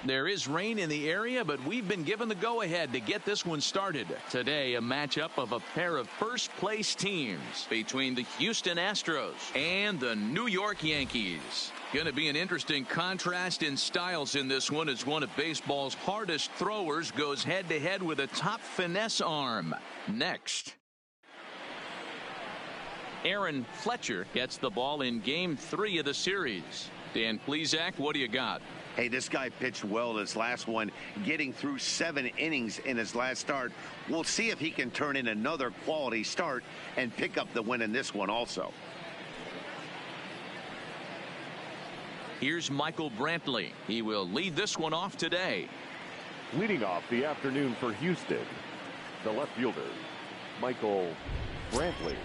There is rain in the area, but we've been given the go-ahead to get this one started. Today, a matchup of a pair of first-place teams between the Houston Astros and the New York Yankees. Going to be an interesting contrast in styles in this one as one of baseball's hardest throwers goes head-to-head with a top finesse arm. Next. Aaron Fletcher gets the ball in Game 3 of the series. Dan Plesac, what do you got? Hey, this guy pitched well in his last one, getting through 7 innings in his last start. We'll see if he can turn in another quality start and pick up the win in this one also. Here's Michael Brantley. He will lead this one off today. Leading off the afternoon for Houston, the left fielder, Michael Brantley.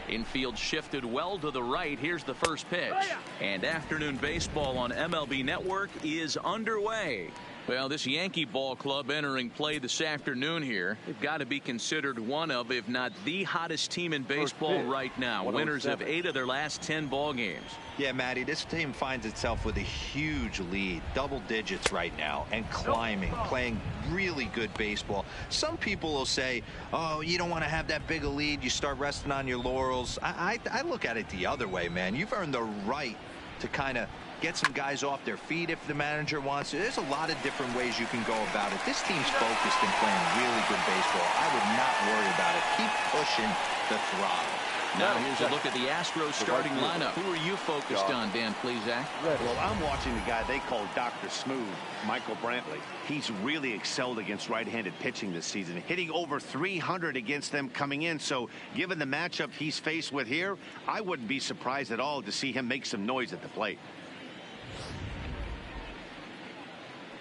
Infield shifted well to the right. Here's the first pitch. And afternoon baseball on MLB Network is underway. Well, this Yankee ball club entering play this afternoon here. They've got to be considered one of, if not the hottest team in baseball right now. Winners of 8 of their last 10 ball games. Yeah, Matty, this team finds itself with a huge lead, double digits right now, and climbing, playing really good baseball. Some people will say, oh, you don't want to have that big a lead. You start resting on your laurels. I look at it the other way, man. You've earned the right to kind of get some guys off their feet if the manager wants to. There's a lot of different ways you can go about it. This team's focused and playing really good baseball. I would not worry about it. Keep pushing the throttle. Now here's a look at the Astros starting lineup. Who are you focused on, Dan Plesac? Well, I'm watching the guy they call Dr. Smooth, Michael Brantley. He's really excelled against right-handed pitching this season, hitting over 300 against them coming in. So given the matchup he's faced with here, I wouldn't be surprised at all to see him make some noise at the plate.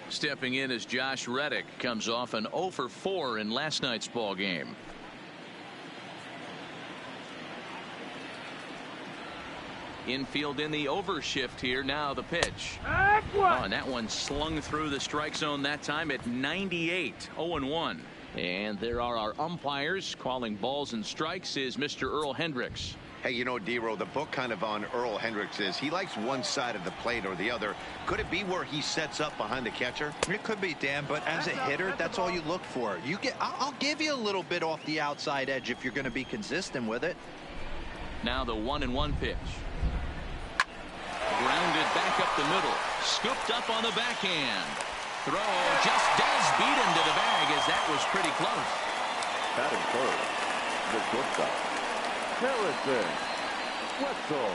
Stepping in as Josh Reddick comes off an 0 for 4 in last night's ball game. Infield in the overshift here. Now the pitch. And that one slung through the strike zone that time at 98. 0-1. And there are our umpires calling balls and strikes is Mr. Earl Hendricks. Hey, you know, D-Row, the book kind of on Earl Hendricks is he likes one side of the plate or the other. Could it be where he sets up behind the catcher? It could be, Dan, but as a hitter, that's all you look for. I'll give you a little bit off the outside edge if you're going to be consistent with it. Now the 1-1 pitch. Grounded back up the middle. Scooped up on the backhand. Throw just does beat him to the bag as that was pretty close. Batting first, the shortstop, Harrison Wetzel.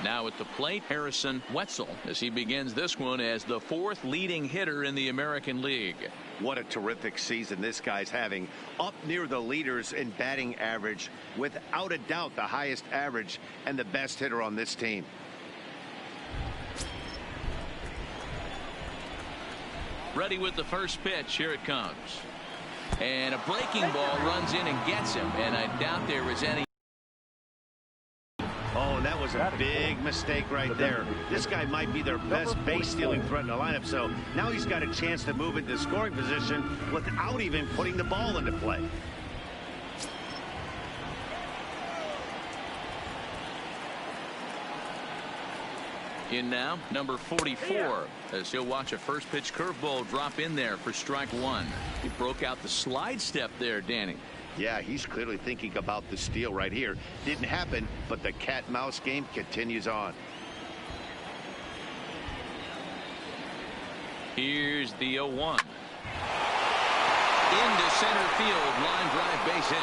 Now at the plate, Harrison Wetzel as he begins this one as the 4th leading hitter in the American League. What a terrific season this guy's having. Up near the leaders in batting average, without a doubt the highest average and the best hitter on this team. Ready with the first pitch. Here it comes. And a breaking ball runs in and gets him, and I doubt there was any. Oh, that was a big mistake right there. This guy might be their best base stealing threat in the lineup, so now he's got a chance to move into scoring position without even putting the ball into play. In now, number 44, as he'll watch a first pitch curveball drop in there for strike 1. He broke out the slide step there, Danny. Yeah, he's clearly thinking about the steal right here. Didn't happen, but the cat-mouse game continues on. Here's the 0-1. Into center field, line drive, base hit.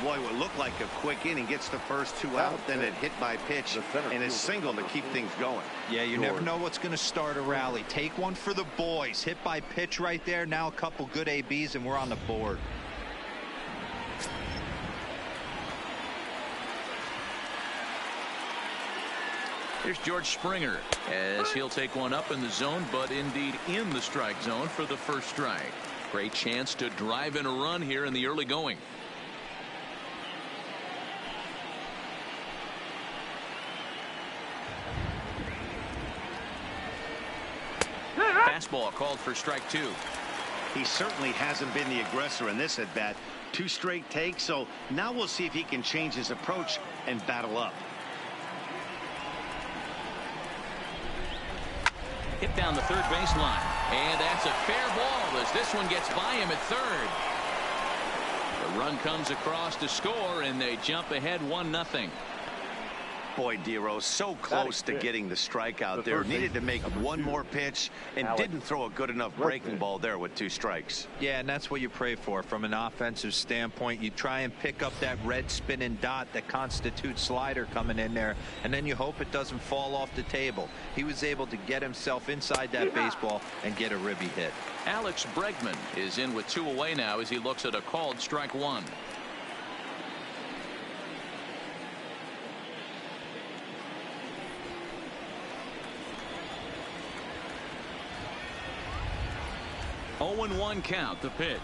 Boy, it would look like a quick inning. Gets the first 2 out, then it hit by pitch and a single to keep things going. Yeah, you never know what's going to start a rally. Take one for the boys. Hit by pitch right there. Now a couple good ABs and we're on the board. Here's George Springer as he'll take one up in the zone, but indeed in the strike zone for the first strike. Great chance to drive in a run here in the early going. Fastball called for strike 2. He certainly hasn't been the aggressor in this at bat. 2 straight takes, so now we'll see if he can change his approach and battle up. Hit down the third baseline, and that's a fair ball as this one gets by him at third. The run comes across to score, and they jump ahead 1-0. Boy, Dero, so close to getting the strikeout there. Needed to make one more pitch and didn't throw a good enough breaking ball there with 2 strikes. Yeah, and that's what you pray for from an offensive standpoint. You try and pick up that red spinning dot that constitutes slider coming in there, and then you hope it doesn't fall off the table. He was able to get himself inside that baseball and get a ribby hit. Alex Bregman is in with 2 away now as he looks at a called strike 1. Oh, 0-1 count. The pitch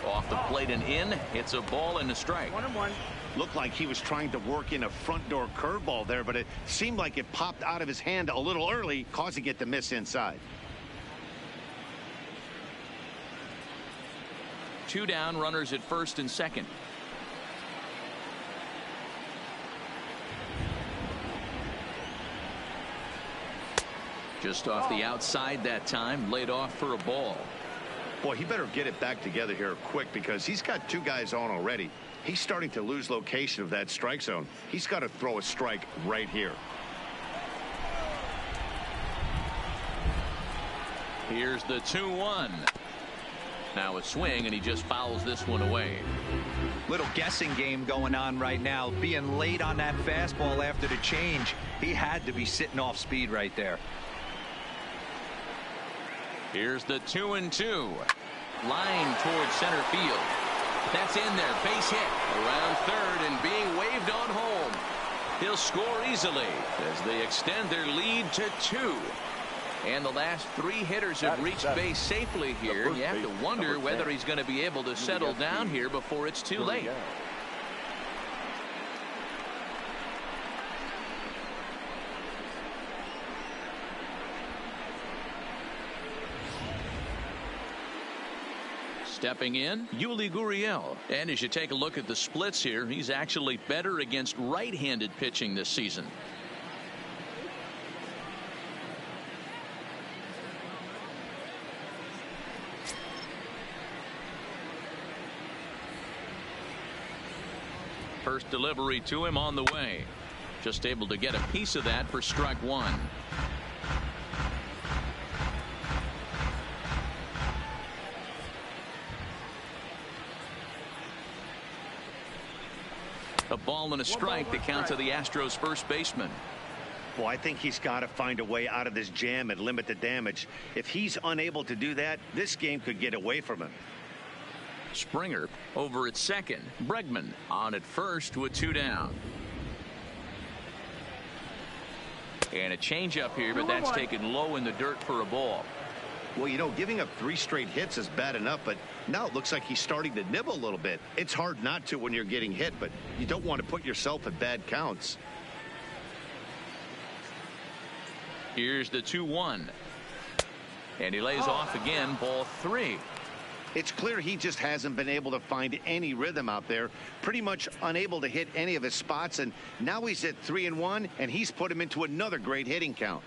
off the plate and in. Hits a ball and a strike. 1-1. Looked like he was trying to work in a front door curveball there, but it seemed like it popped out of his hand a little early, causing it to miss inside. 2 down, runners at first and second. Just off the outside that time, laid off for a ball. Boy, he better get it back together here quick because he's got 2 guys on already. He's starting to lose location of that strike zone. He's got to throw a strike right here. Here's the 2-1. Now a swing, and he just fouls this one away. Little guessing game going on right now. Being late on that fastball after the change, he had to be sitting off speed right there. Here's the 2-2. Line towards center field. That's in there. Base hit around third and being waved on home. He'll score easily as they extend their lead to 2. And the last 3 hitters have reached base safely here. You have to wonder whether he's going to be able to settle down here before it's too late. Stepping in, Yuli Gurriel. And as you take a look at the splits here, he's actually better against right-handed pitching this season. First delivery to him on the way. Just able to get a piece of that for strike 1. A ball and a strike to count to the Astros first baseman. Well, I think he's got to find a way out of this jam and limit the damage. If he's unable to do that, this game could get away from him. Springer over at second. Bregman on at first with 2 down. And a changeup here, but that's taken low in the dirt for a ball. Well, you know, giving up 3 straight hits is bad enough, but now it looks like he's starting to nibble a little bit. It's hard not to when you're getting hit, but you don't want to put yourself at bad counts. Here's the 2-1. And he lays off again, ball 3. It's clear he just hasn't been able to find any rhythm out there. Pretty much unable to hit any of his spots, and now he's at 3-1, and he's put him into another great hitting count.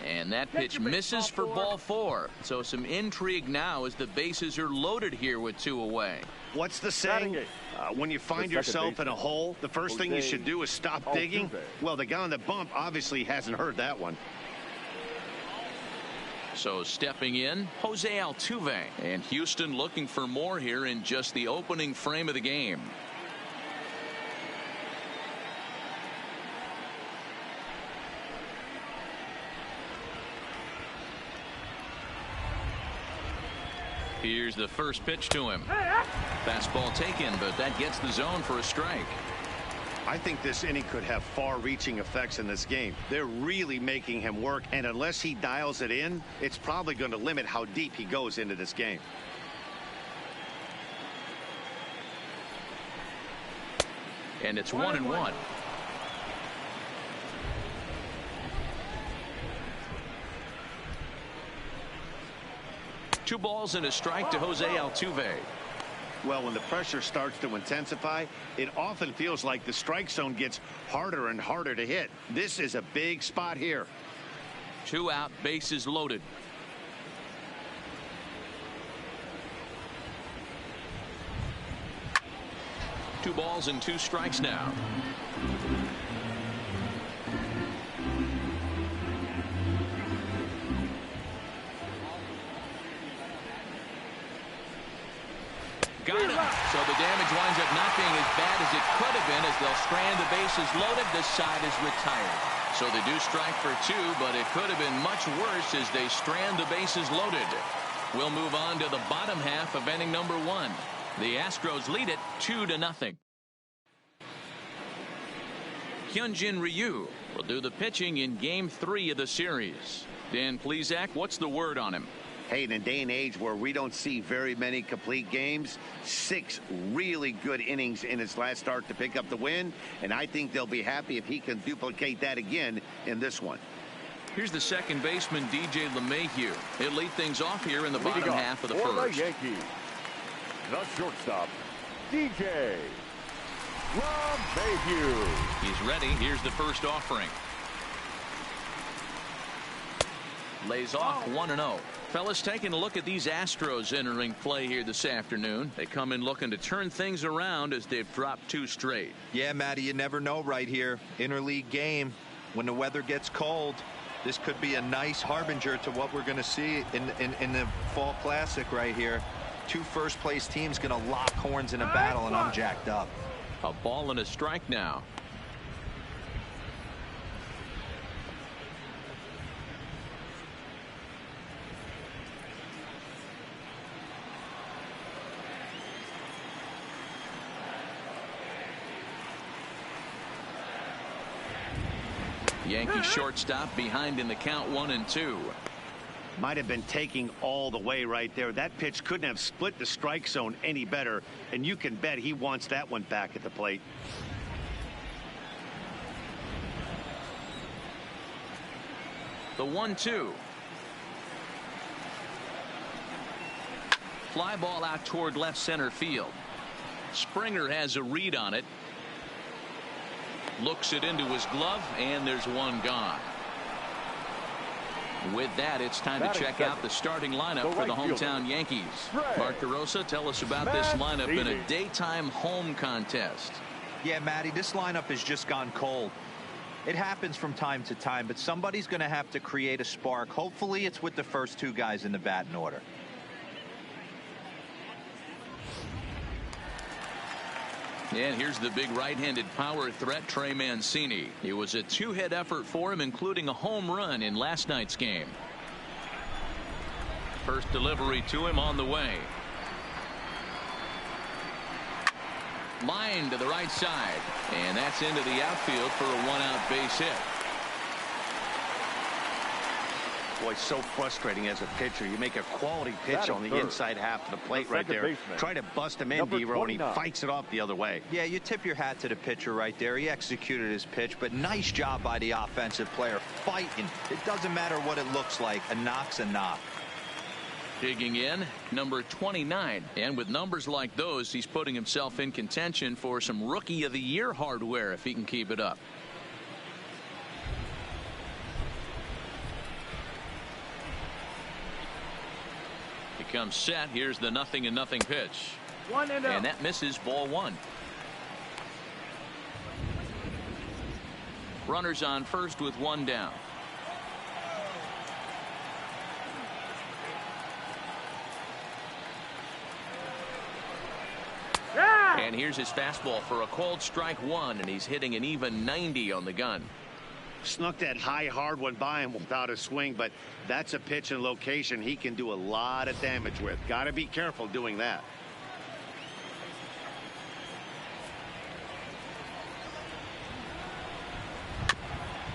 And that pitch misses for ball 4. So some intrigue now as the bases are loaded here with 2 away. What's the saying? When you find yourself in a hole, the first thing you should do is stop digging. Well, the guy on the bump obviously hasn't heard that one. So stepping in, Jose Altuve. And Houston looking for more here in just the opening frame of the game. Here's the first pitch to him. Fastball taken, but that gets the zone for a strike. I think this inning could have far-reaching effects in this game. They're really making him work, and unless he dials it in, it's probably going to limit how deep he goes into this game. And it's 1-1. Two balls and a strike to Jose Altuve. Well, when the pressure starts to intensify, it often feels like the strike zone gets harder and harder to hit. This is a big spot here. 2 out, bases loaded. Two balls and 2 strikes now. Got him. So the damage winds up not being as bad as it could have been, as they'll strand the bases loaded. This side is retired. So they do strike for 2, but it could have been much worse as they strand the bases loaded. We'll move on to the bottom half of inning number 1. The Astros lead it 2-0. Hyunjin Ryu will do the pitching in Game 3 of the series. Dan Plesac, what's the word on him? Hey, in a day and age where we don't see very many complete games, 6 really good innings in his last start to pick up the win, and I think they'll be happy if he can duplicate that again in this one. Here's the second baseman, DJ LeMahieu. He'll lead things off here in the bottom half of the for first. the Yankees, the shortstop, DJ LeMahieu. He's ready. Here's the first offering. Lays off 1-0. Fellas, taking a look at these Astros entering play here this afternoon. They come in looking to turn things around as they've dropped 2 straight. Yeah, Matty, you never know right here. Interleague game, when the weather gets cold, this could be a nice harbinger to what we're going to see in the Fall Classic right here. 2 first-place teams going to lock horns in a battle, and I'm jacked up. A ball and a strike now. Yankee shortstop behind in the count 1-2. Might have been taking all the way right there. That pitch couldn't have split the strike zone any better, and you can bet he wants that one back at the plate. The 1-2. Fly ball out toward left center field. Springer has a read on it. Looks it into his glove, and there's one gone. With that, it's time to check out the starting lineup for the hometown Yankees. Mark DeRosa, tell us about this lineup in a daytime home contest. Yeah, Matty, this lineup has just gone cold. It happens from time to time, but somebody's going to have to create a spark. Hopefully, it's with the first 2 guys in the batting order. And here's the big right-handed power threat, Trey Mancini. It was a 2-hit effort for him, including a home run in last night's game. First delivery to him on the way. Line to the right side, and that's into the outfield for a 1-out base hit. Boy, so frustrating as a pitcher. You make a quality pitch on the inside half of the plate right there. Try to bust him in, D-Row, and he fights it off the other way. Yeah, you tip your hat to the pitcher right there. He executed his pitch, but nice job by the offensive player fighting. It doesn't matter what it looks like. A knock's a knock. Digging in, number 29. And with numbers like those, he's putting himself in contention for some Rookie of the Year hardware if he can keep it up. Comes set. Here's the 0-0 pitch. And that misses, ball 1. Runners on first with 1 down. And here's his fastball for a called strike 1, and he's hitting an even 90 on the gun. Snuck that high hard one by him without a swing, but that's a pitch and location he can do a lot of damage with. Got to be careful doing that.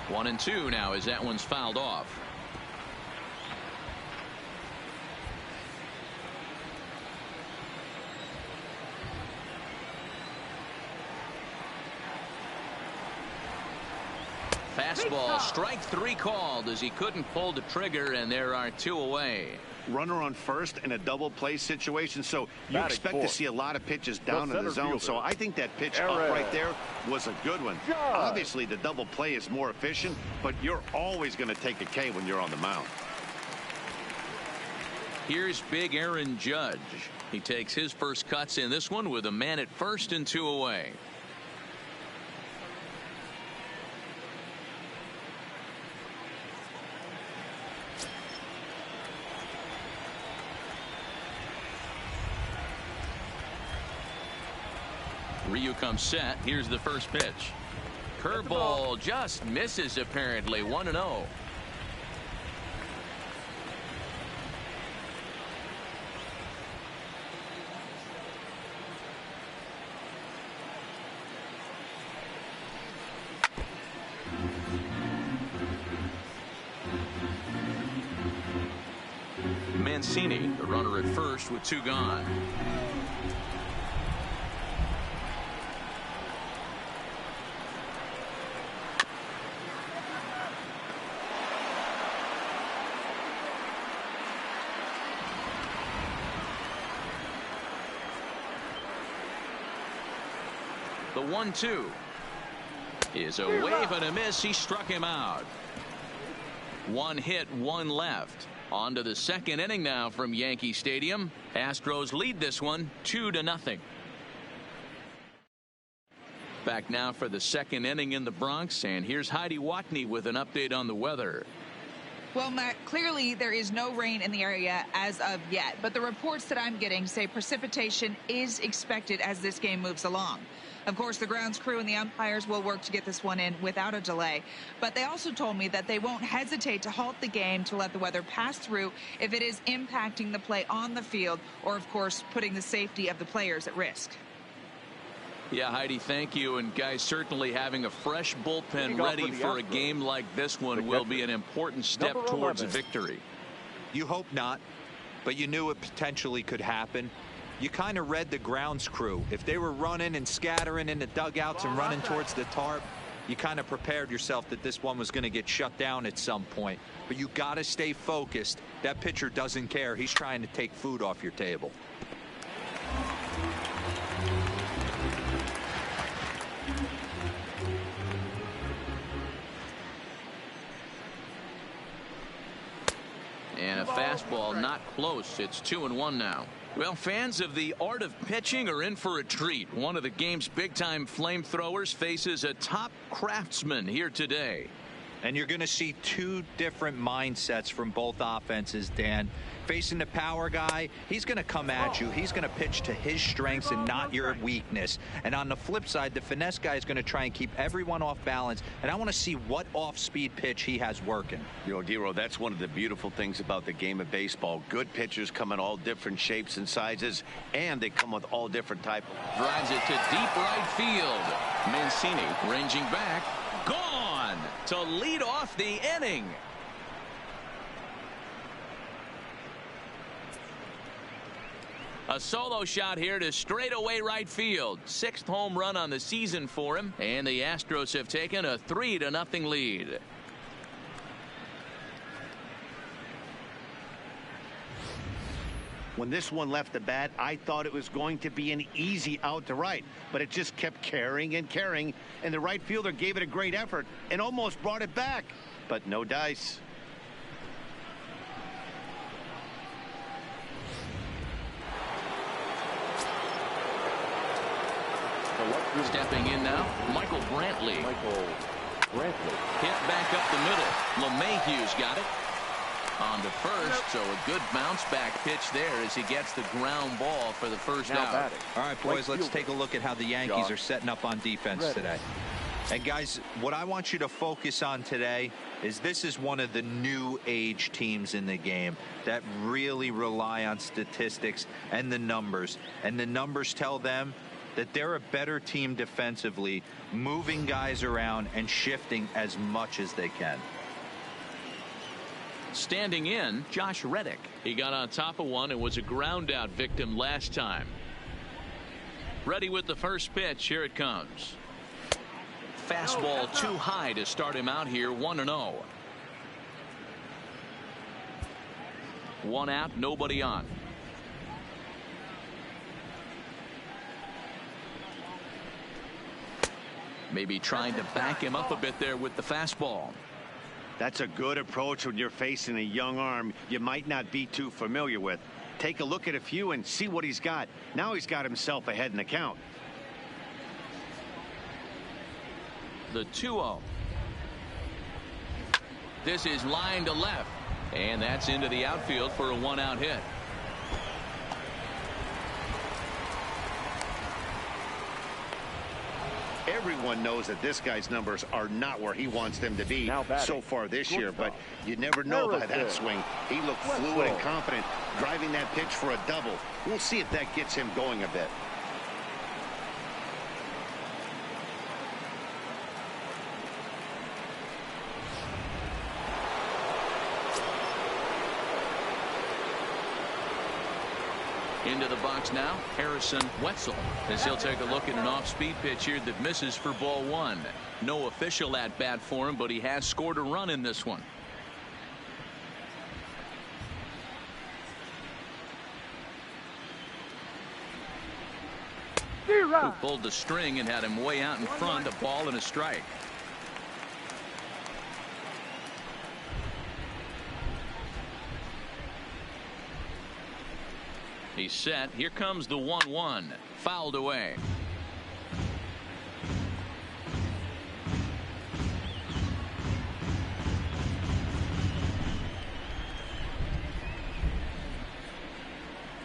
One and 2 now as that one's fouled off. Fastball, strike 3 called as he couldn't pull the trigger, and there are 2 away. Runner on first in a double play situation, so you expect to see a lot of pitches down in the zone. So I think that pitch up right there was a good one. Obviously, the double play is more efficient, but you're always going to take a K when you're on the mound. Here's big Aaron Judge. He takes his first cuts in this one with a man at first and 2 away. Ryu comes set. Here's the first pitch. Curveball just misses apparently. 1-0. Mancini, the runner at first with 2 gone. The 1-2 is a wave and a miss. He struck him out. 1 hit, 1 left. On to the second inning now from Yankee Stadium. Astros lead this one 2-0. Back now for the second inning in the Bronx, and here's Heidi Watney with an update on the weather. Well, Matt, clearly there is no rain in the area as of yet, but the reports that I'm getting say precipitation is expected as this game moves along. Of course, the grounds crew and the umpires will work to get this one in without a delay. But they also told me that they won't hesitate to halt the game to let the weather pass through if it is impacting the play on the field or, of course, putting the safety of the players at risk. Yeah, Heidi, thank you. And guys, certainly having a fresh bullpen ready for a game like this one will be an important step towards a victory. You hope not, but you knew it potentially could happen. You kind of read the grounds crew. If they were running and scattering in the dugouts and running towards the tarp, you kind of prepared yourself that this one was going to get shut down at some point. But you got to stay focused. That pitcher doesn't care. He's trying to take food off your table. And a fastball not close. It's 2-1 now. Well, fans of the art of pitching are in for a treat. One of the game's big-time flamethrowers faces a top craftsman here today. And you're going to see 2 different mindsets from both offenses, Dan. Facing the power guy, he's going to come at you. He's going to pitch to his strengths and not your weakness. And on the flip side, the finesse guy is going to try and keep everyone off balance. And I want to see what off-speed pitch he has working. You know, Dero, that's one of the beautiful things about the game of baseball. Good pitchers come in all different shapes and sizes, and they come with all different types. Drives it to deep right field. Mancini ranging back. Gone to lead off the inning. A solo shot here to straightaway right field. 6th home run on the season for him, and the Astros have taken a 3-0 lead. When this one left the bat, I thought it was going to be an easy out to right, but it just kept carrying and carrying, and the right fielder gave it a great effort and almost brought it back, but no dice. Stepping in now, Michael Brantley. Hit back up the middle. LeMahieu's got it. On to first, so a good bounce back pitch there as he gets the ground ball for the first out. All right, boys, let's take a look at how the Yankees are setting up on defense today. And guys, what I want you to focus on today is this is one of the new age teams in the game that really rely on statistics and the numbers. And the numbers tell them that they're a better team defensively, moving guys around and shifting as much as they can. Standing in, Josh Reddick. He got on top of one and was a ground out victim last time. Ready with the first pitch. Here it comes. fastball too high to start him out here 1-0. One out, nobody on. Maybe trying to back him up a bit there with the fastball. That's a good approach when you're facing a young arm you might not be too familiar with. Take a look at a few and see what he's got. Now he's got himself ahead in the count. The 2-0. This is line to left, and that's into the outfield for a one-out hit. Everyone knows that this guy's numbers are not where he wants them to be so far this year, but you never know by that swing. He looked fluid and confident, driving that pitch for a double. We'll see if that gets him going a bit. Into the box now, Harrison Wetzel, as he'll take a look at an off-speed pitch here that misses for ball one. No official at bat for him, but he has scored a run in this one. Who pulled the string and had him way out in front, a ball and a strike. He's set. Here comes the 1-1. Fouled away.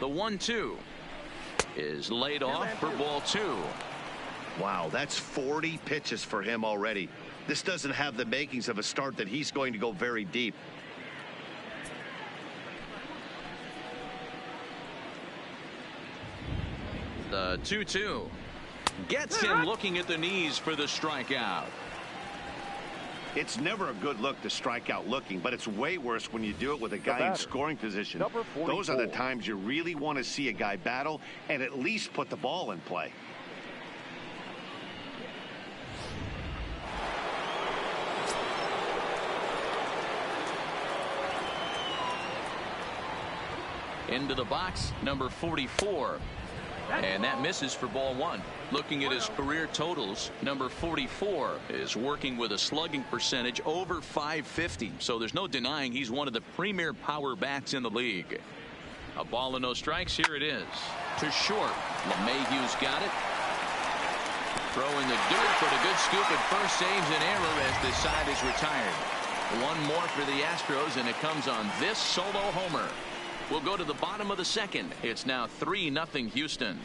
The 1-2 is laid off for ball two. Wow, that's 40 pitches for him already. This doesn't have the makings of a start that he's going to go very deep. The 2-2 gets him looking at the knees for the strikeout. It's never a good look to strike out looking, but it's way worse when you do it with a guy in scoring position. Those are the times you really want to see a guy battle and at least put the ball in play. Into the box, number 44. And that misses for ball one. Looking at his career totals, number 44 is working with a slugging percentage over .550. So there's no denying he's one of the premier power bats in the league. A ball and no strikes. Here it is. To short. LeMahieu's got it. Throwing the dirt, but a good scoop at first, saves an error as this side is retired. One more for the Astros, and it comes on this solo homer. We'll go to the bottom of the second. It's now 3-0 Houston.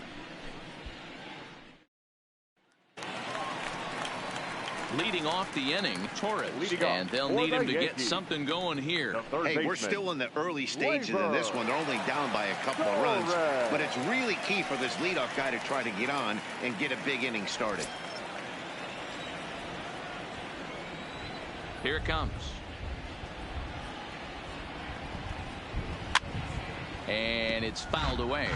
Leading off the inning, Torres, and they'll need him to get something going here. Hey, we're still in the early stages in this one. They're only down by a couple of runs, but it's really key for this leadoff guy to try to get on and get a big inning started. Here it comes. And it's fouled away.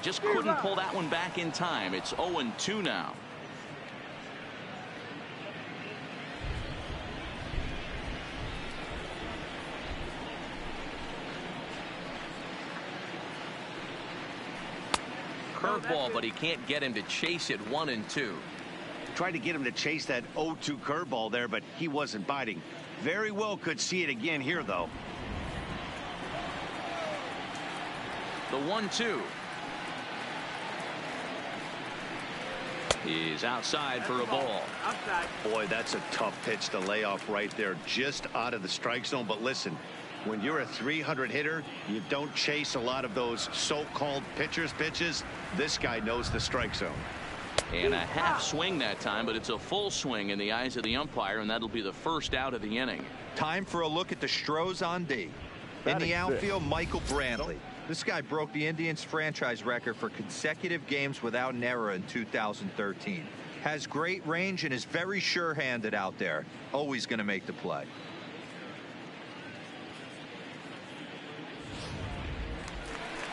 Just couldn't pull that one back in time. It's 0-2 now. Curveball, but he can't get him to chase it. 1-2. Tried to get him to chase that 0-2 curveball there, but he wasn't biting. Very well could see it again here, though. The 1-2. He's outside for a ball. Boy, that's a tough pitch to lay off right there, just out of the strike zone. But listen, when you're a 300 hitter, you don't chase a lot of those so-called pitcher's pitches. This guy knows the strike zone. And a half swing that time, but it's a full swing in the eyes of the umpire, and that'll be the first out of the inning. Time for a look at the Stros on D. In the outfield, Michael Brantley. This guy broke the Indians franchise record for consecutive games without an error in 2013. Has great range and is very sure-handed out there. Always going to make the play.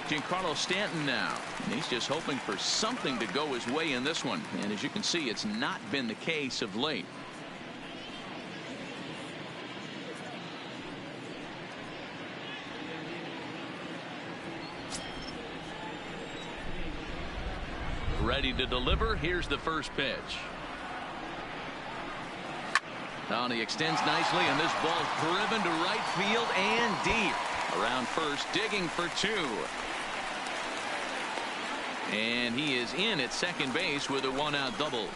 Giancarlo Stanton now. And he's just hoping for something to go his way in this one. And as you can see, it's not been the case of late. Ready to deliver. Here's the first pitch. Now he extends nicely, and this ball driven to right field and deep. Around first, digging for two. And he is in at second base with a one-out double.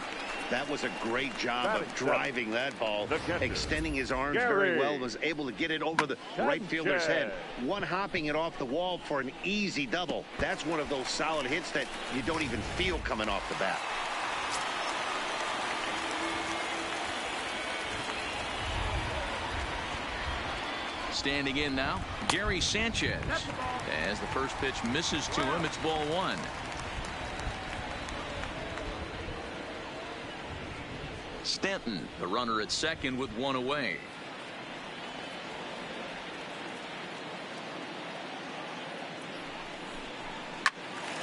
That was a great job of driving that ball, extending his arms very well, was able to get it over the right fielder's head. One hopping it off the wall for an easy double. That's one of those solid hits that you don't even feel coming off the bat. Standing in now, Gary Sanchez. As the first pitch misses to him, it's ball one. Stanton, the runner at second with one away.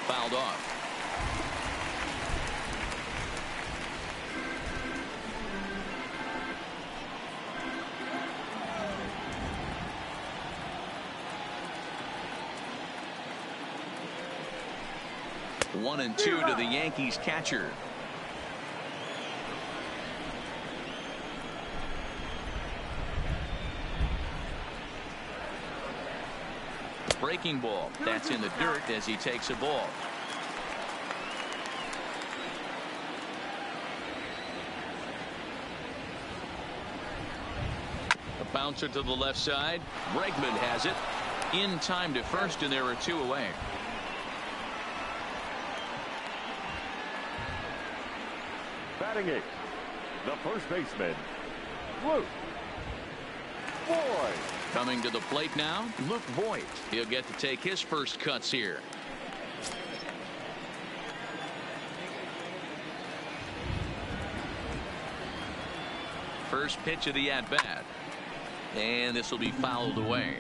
Fouled off. One and two to the Yankees catcher. Breaking ball. That's in the dirt as he takes a ball. A bouncer to the left side. Bregman has it. In time to first, and there are two away. Batting eighth, the first baseman, Luke Voigt. Coming to the plate now, Luke Voigt. He'll get to take his first cuts here. First pitch of the at-bat. And this will be fouled away.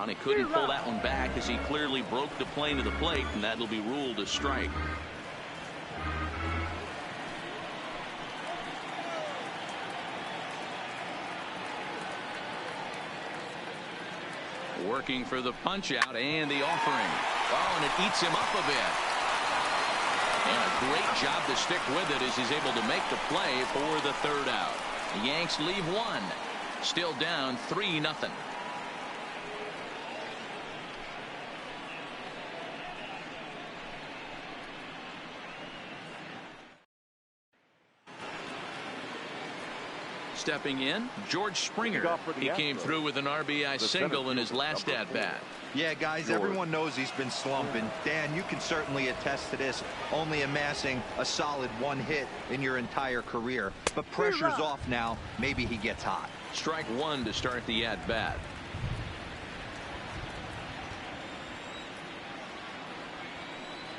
He couldn't pull that one back as he clearly broke the plane of the plate, and that'll be ruled a strike. Working for the punch out and the offering. Oh, and it eats him up a bit. And a great job to stick with it as he's able to make the play for the third out. The Yanks leave one. Still down 3-0. Stepping in, George Springer. He came through with an RBI single in his last at-bat. Yeah, guys, everyone knows he's been slumping. Dan, you can certainly attest to this, only amassing a solid one hit in your entire career. But pressure's off now. Maybe he gets hot. Strike one to start the at-bat.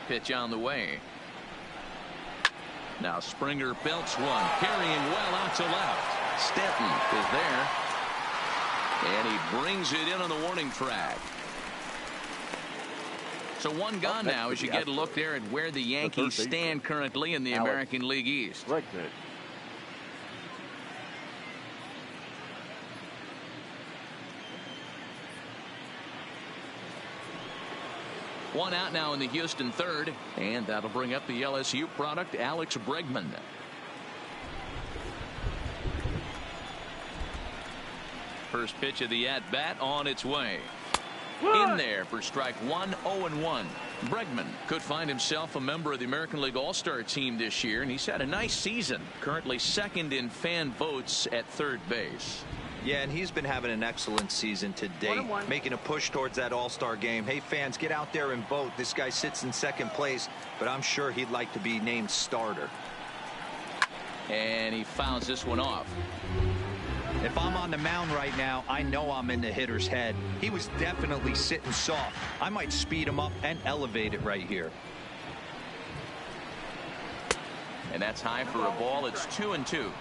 Pitch on the way. Now Springer belts one, carrying well out to left. Stanton is there, and he brings it in on the warning track. So one gone now as you get a look there at where the Yankees stand currently in the American League East. One out now in the Houston third, and that'll bring up the LSU product, Alex Bregman. First pitch of the at-bat on its way. In there for strike one, 0-1. Bregman could find himself a member of the American League All-Star team this year, and he's had a nice season. Currently second in fan votes at third base. Yeah, and he's been having an excellent season to date, making a push towards that All-Star game. Hey, fans, get out there and vote. This guy sits in second place, but I'm sure he'd like to be named starter. And he fouls this one off. If I'm on the mound right now, I know I'm in the hitter's head. He was definitely sitting soft. I might speed him up and elevate it right here. And that's high for a ball. It's 2-2.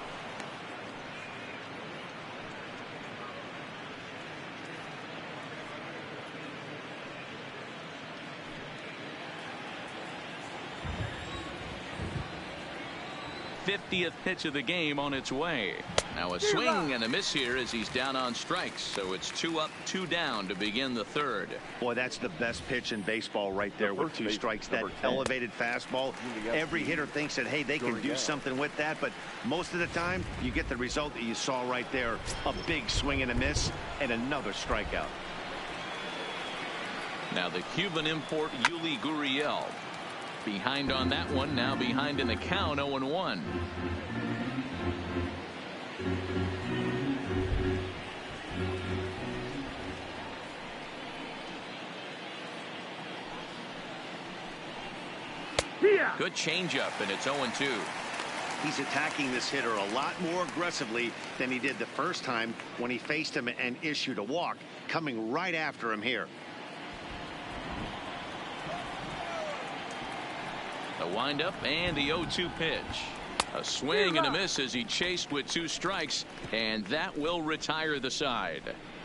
'50th pitch of the game on its way. Now a swing and a miss here as he's down on strikes. So it's 2 up, 2 down to begin the third. Boy, that's the best pitch in baseball right there with 2 strikes. That elevated fastball. Every hitter thinks that, hey, they can do something with that. But most of the time, you get the result that you saw right there. A big swing and a miss and another strikeout. Now the Cuban import Yuli Gurriel. Behind on that one, now behind in the count, 0-1. Good changeup, and it's 0-2. He's attacking this hitter a lot more aggressively than he did the first time when he faced him and issued a walk, coming right after him here. The windup and the 0-2 pitch. A swing and a miss as he chased with 2 strikes, and that will retire the side.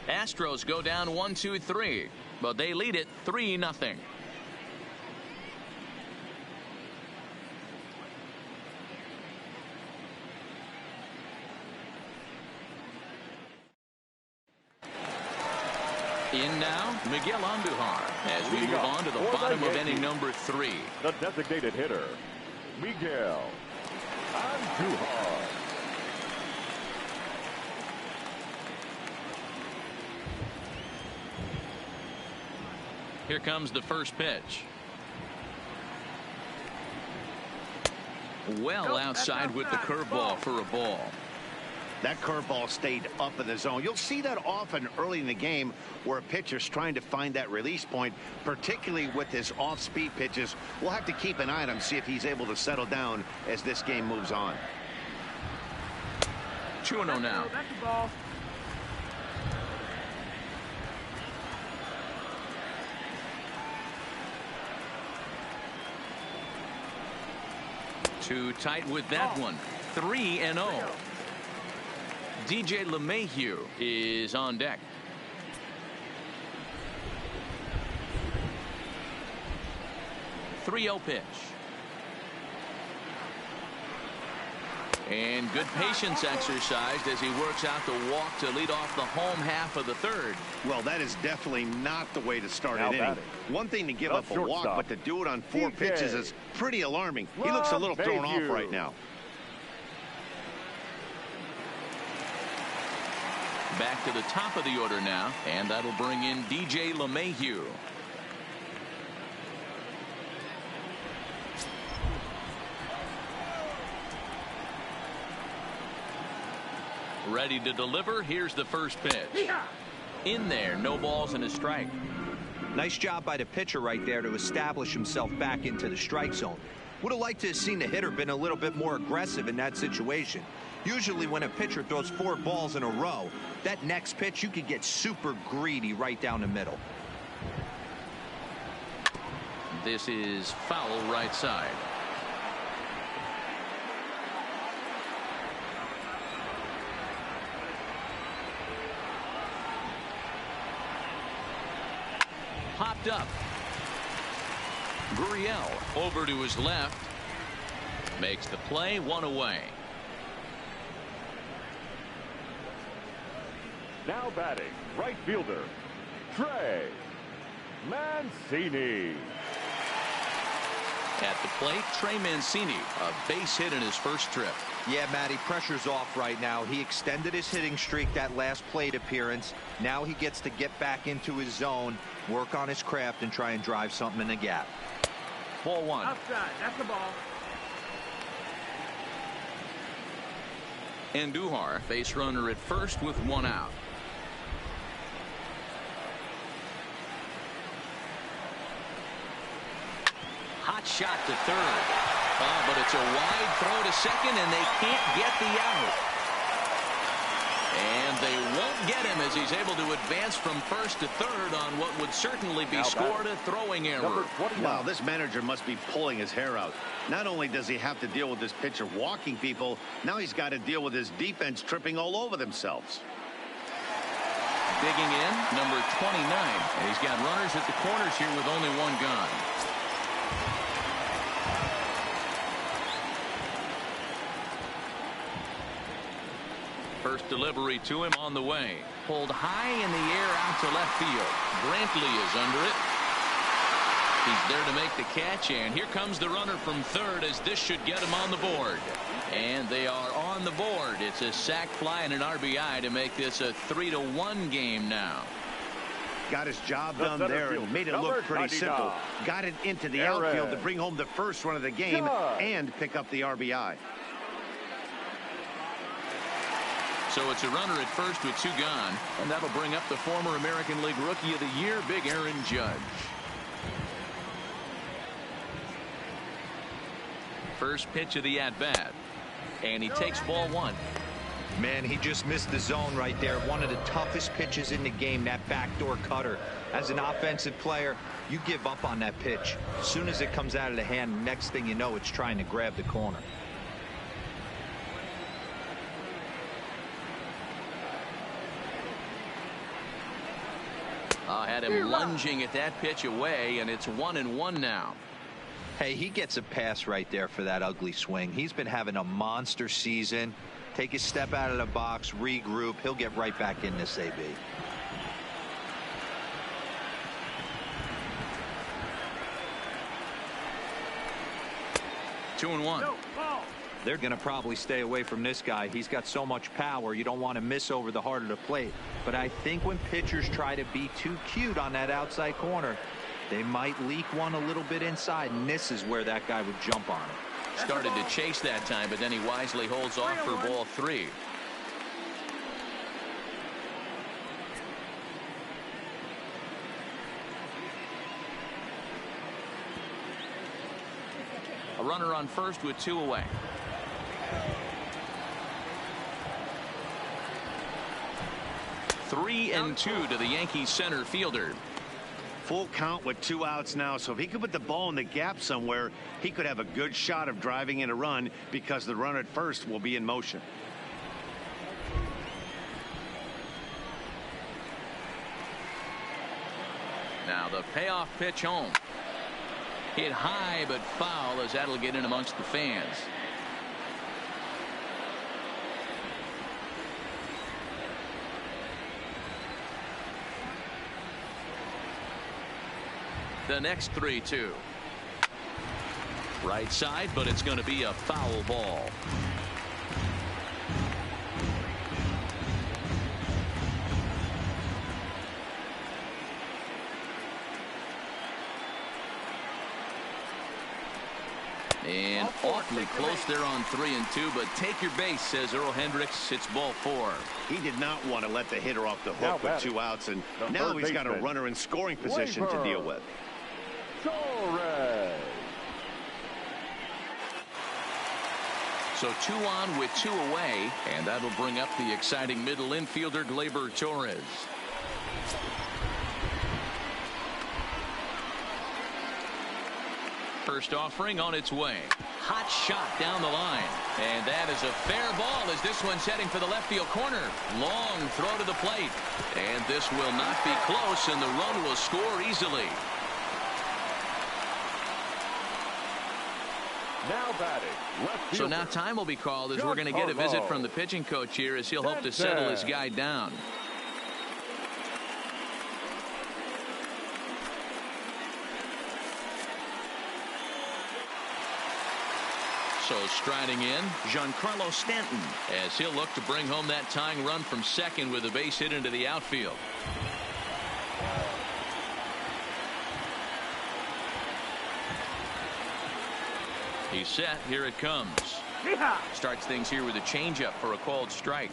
Astros go down 1-2-3, but they lead it 3-0. In now, Miguel Andujar as we move on to the bottom of inning number 3. The designated hitter, Miguel Andujar. Here comes the first pitch. Well outside with the curveball for a ball. That curveball stayed up in the zone. You'll see that often early in the game where a pitcher's trying to find that release point, particularly with his off-speed pitches. We'll have to keep an eye on him, see if he's able to settle down as this game moves on. 2-0 now. That's the ball. Too tight with that one. 3-0. DJ LeMahieu is on deck. .30 pitch. And good patience exercised as he works out the walk to lead off the home half of the third. Well, that is definitely not the way to start an inning. One thing to give up a walk, but to do it on 4 pitches is pretty alarming. He looks a little thrown off right now. Back to the top of the order now, and that'll bring in DJ LeMahieu. Ready to deliver. Here's the first pitch. In there, no balls and a strike. Nice job by the pitcher right there to establish himself back into the strike zone. Would have liked to have seen the hitter been a little bit more aggressive in that situation. Usually when a pitcher throws 4 balls in a row, that next pitch you could get super greedy right down the middle. This is foul right side. Popped up. Gurriel over to his left. Makes the play, 1 away. Now batting, right fielder, Trey Mancini. At the plate, Trey Mancini, a base hit in his first trip. Yeah, Matty, pressure's off right now. He extended his hitting streak that last plate appearance. Now he gets to get back into his zone, work on his craft, and try and drive something in the gap. Ball 1. Outside. That's the ball. Andujar, base runner at first with 1 out. Hot shot to third. But it's a wide throw to second, and they can't get the out. And they won't get him as he's able to advance from first to third on what would certainly be scored a throwing error. Wow, this manager must be pulling his hair out. Not only does he have to deal with this pitcher walking people, now he's got to deal with his defense tripping all over themselves. Digging in, number 29. And he's got runners at the corners here with only one gone. First delivery to him on the way. Pulled high in the air out to left field. Brantley is under it. He's there to make the catch, and here comes the runner from third as this should get him on the board. And they are on the board. It's a sac fly and an RBI to make this a 3-1 game now. Got his job done there and made it look pretty simple. Got it into the outfield to bring home the first run of the game and pick up the RBI. So it's a runner at first with two gone, and that'll bring up the former American League Rookie of the Year, Big Aaron Judge. First pitch of the at-bat, and he takes ball one. Man, he just missed the zone right there. One of the toughest pitches in the game, that backdoor cutter. As an offensive player, you give up on that pitch. As soon as it comes out of the hand, next thing you know, it's trying to grab the corner. Had him lunging at that pitch away, and it's 1-1 now. Hey, he gets a pass right there for that ugly swing. He's been having a monster season. Take a step out of the box, regroup. He'll get right back in this AB. Two and one. They're going to probably stay away from this guy. He's got so much power. You don't want to miss over the heart of the plate. But I think when pitchers try to be too cute on that outside corner, they might leak one a little bit inside, and this is where that guy would jump on it. Started to chase that time, but then he wisely holds off for ball three. A runner on first with two away. Three and two to the Yankees center fielder. Full count with 2 outs now, so if he could put the ball in the gap somewhere, he could have a good shot of driving in a run because the runner at first will be in motion. Now the payoff pitch home. Hit high but foul as that'll get in amongst the fans. The next 3-2. Right side, but it's going to be a foul ball. And awfully close there on 3-2, but take your base, says Earl Hendricks. It's ball four. He did not want to let the hitter off the hook with 2 outs, and now he's got a runner in scoring position to deal with. So 2 on with 2 away, and that'll bring up the exciting middle infielder Gleyber Torres. First offering on its way. Hot shot down the line, and that is a fair ball as this one's heading for the left field corner. Long throw to the plate, and this will not be close, and the run will score easily. Now batting, left fielder. So now time will be called as we're going to get a visit from the pitching coach here as he'll hope to settle his guy down. So striding in, Giancarlo Stanton as he'll look to bring home that tying run from second with a base hit into the outfield. He's set. Here it comes. Starts things here with a changeup for a called strike.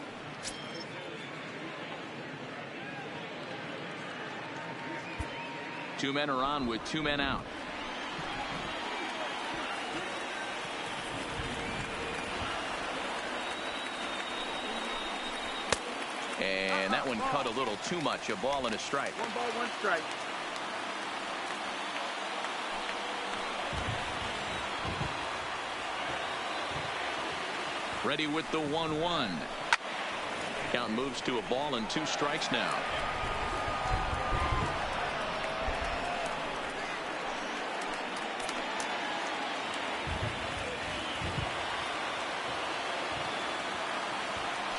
Two men are on with 2 men out. And that one cut a little too much. A ball and a strike. 1 ball, 1 strike. Ready with the 1-1. Count moves to a ball and 2 strikes now.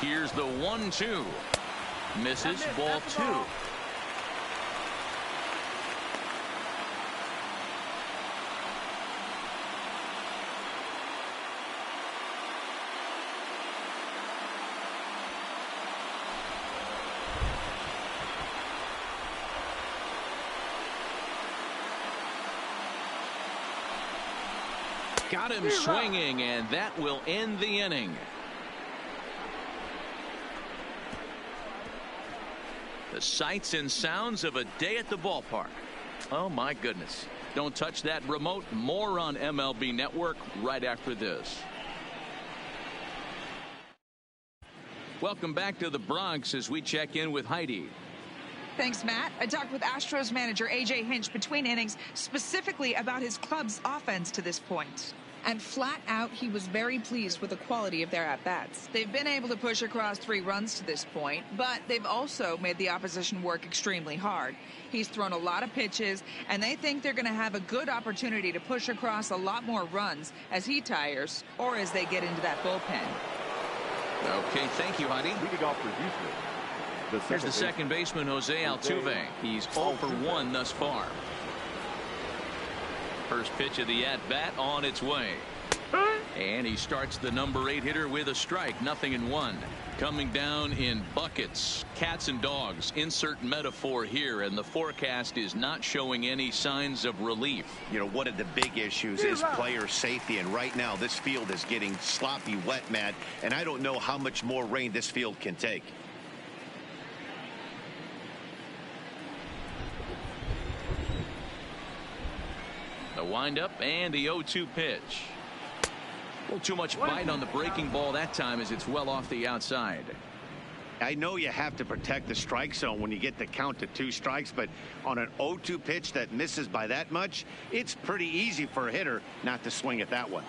Here's the 1-2. Misses. Ball 2. Got him swinging, and that will end the inning. The sights and sounds of a day at the ballpark. Oh, my goodness. Don't touch that remote. More on MLB Network right after this. Welcome back to the Bronx as we check in with Heidi. Thanks, Matt. I talked with Astros manager A.J. Hinch between innings, specifically about his club's offense to this point. And flat out, he was very pleased with the quality of their at-bats. They've been able to push across 3 runs to this point, but they've also made the opposition work extremely hard. He's thrown a lot of pitches, and they think they're going to have a good opportunity to push across a lot more runs as he tires or as they get into that bullpen. Okay, thank you, Heidi. Leading off for Houston. Here's the second baseman, Jose Altuve. He's 0 for 1 thus far. First pitch of the at-bat on its way. And he starts the number 8 hitter with a strike. 0-1. Coming down in buckets. Cats and dogs. Insert metaphor here. And the forecast is not showing any signs of relief. You know, one of the big issues is player safety. And right now, this field is getting sloppy wet, Matt. And I don't know how much more rain this field can take. The windup and the 0-2 pitch. A little too much bite on the breaking ball that time as it's well off the outside. I know you have to protect the strike zone when you get the count to 2 strikes, but on an 0-2 pitch that misses by that much, it's pretty easy for a hitter not to swing at that one.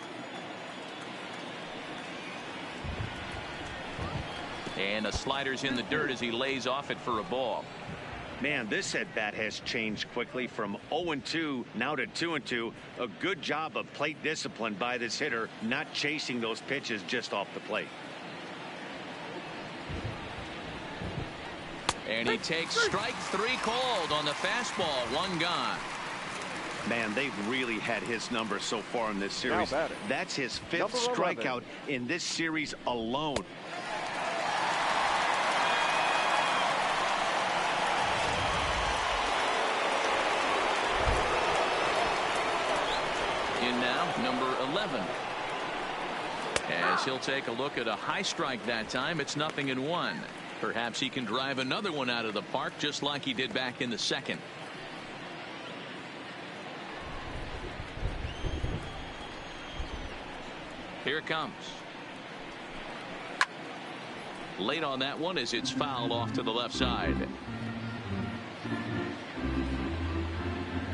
And the slider's in the dirt as he lays off it for a ball. Man, this at-bat has changed quickly from 0-2 now to 2-2. A good job of plate discipline by this hitter, not chasing those pitches just off the plate. And he takes strike 3 called on the fastball. 1 gone. Man, they've really had his number so far in this series. That's his 5th strikeout in this series alone. In now, number 11. As he'll take a look at a high strike that time, it's 0-1. Perhaps he can drive another one out of the park just like he did back in the 2nd. Here it comes. Late on that one as it's fouled off to the left side.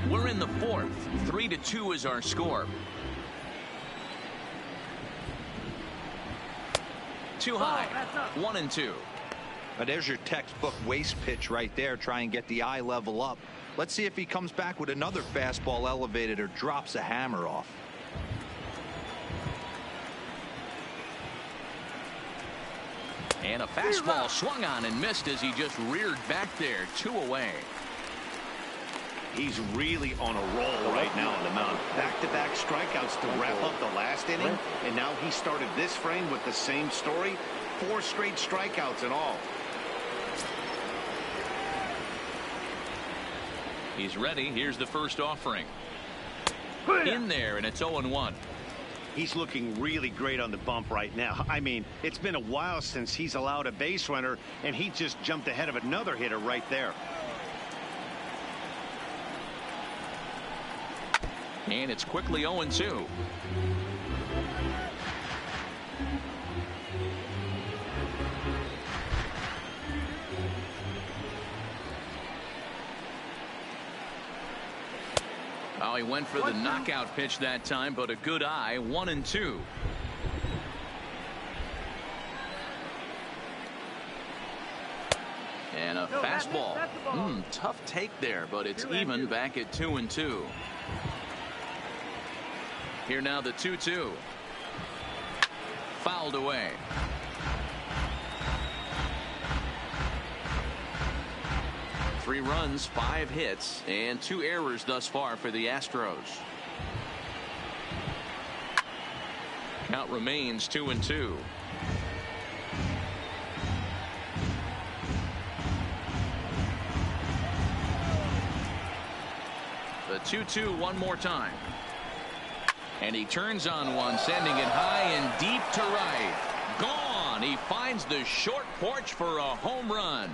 We're in the 4th. 3-2 is our score. Too high. 1-2. But there's your textbook waste pitch right there. Try and get the eye level up. Let's see if he comes back with another fastball elevated or drops a hammer off. And a fastball swung on and missed as he just reared back there. 2 away. He's really on a roll right now on the mound. Back-to-back strikeouts to wrap up the last inning. And now he started this frame with the same story. 4 straight strikeouts in all. He's ready. Here's the first offering. In there, and it's 0-1. He's looking really great on the bump right now. I mean, it's been a while since he's allowed a base runner, and he just jumped ahead of another hitter right there. And it's quickly 0-2. Oh, he went for the knockout pitch that time, but a good eye. 1-2. And a fastball. Tough take there, but it's even back at 2-2. Here now the 2-2. Fouled away. Three runs, 5 hits, and 2 errors thus far for the Astros. Count remains 2-2. The 2-2 one more time. And he turns on one, sending it high and deep to right. Gone. He finds the short porch for a home run.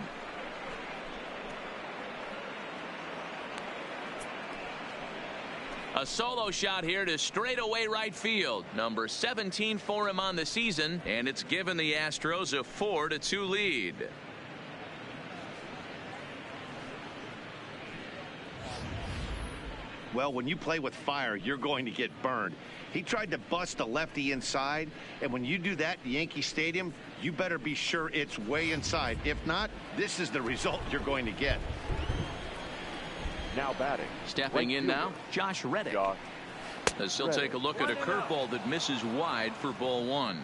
A solo shot here to straightaway right field. Number 17 for him on the season, and it's given the Astros a 4-2 lead. Well, when you play with fire, you're going to get burned. He tried to bust a lefty inside, and when you do that in Yankee Stadium, you better be sure it's way inside. If not, this is the result you're going to get. Now batting. Stepping in now, Josh Reddick. As he'll take a look at a curveball that misses wide for ball 1.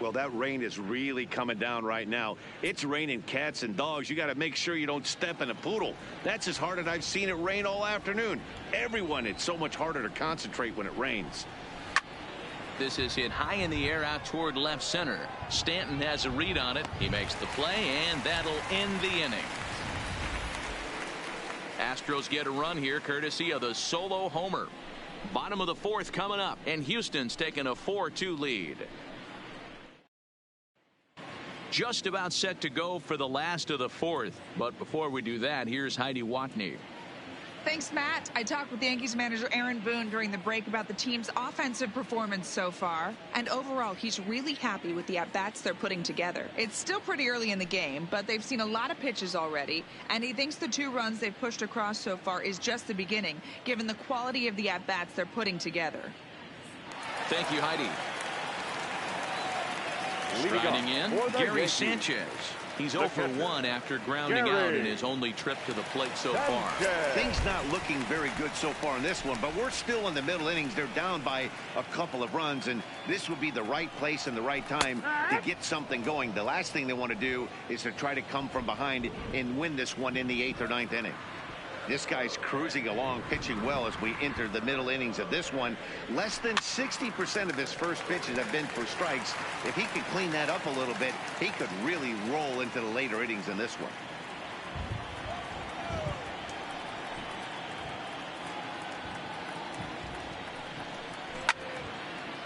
Well, that rain is really coming down right now. It's raining cats and dogs. You got to make sure you don't step in a poodle. That's as hard as I've seen it rain all afternoon. Everyone, it's so much harder to concentrate when it rains. This is hit high in the air out toward left center. Stanton has a read on it. He makes the play, and that'll end the inning. Astros get a run here courtesy of the solo homer. Bottom of the 4th coming up, and Houston's taking a 4-2 lead. Just about set to go for the last of the 4th. But before we do that, here's Heidi Watney. Thanks, Matt. I talked with Yankees manager Aaron Boone during the break about the team's offensive performance so far. And overall, he's really happy with the at-bats they're putting together. It's still pretty early in the game, but they've seen a lot of pitches already. And he thinks the 2 runs they've pushed across so far is just the beginning, given the quality of the at-bats they're putting together. Thank you, Heidi. Striding in, Gary Sanchez. He's 0 for 1 after grounding out in his only trip to the plate so far. Things not looking very good so far in this one, but we're still in the middle innings. They're down by a couple of runs, and this would be the right place and the right time to get something going. The last thing they want to do is to try to come from behind and win this one in the 8th or 9th inning. This guy's cruising along, pitching well as we enter the middle innings of this one. Less than 60% of his first pitches have been for strikes. If he could clean that up a little bit, he could really roll into the later innings in this one.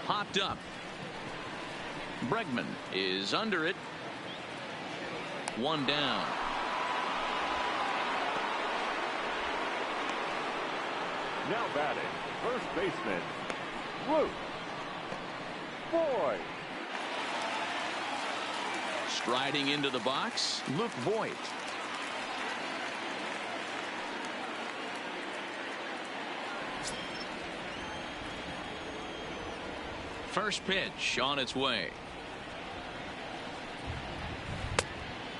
Popped up. Bregman is under it. 1 down. Now batting, first baseman, Luke Voigt. Striding into the box, Luke Voigt. First pitch on its way.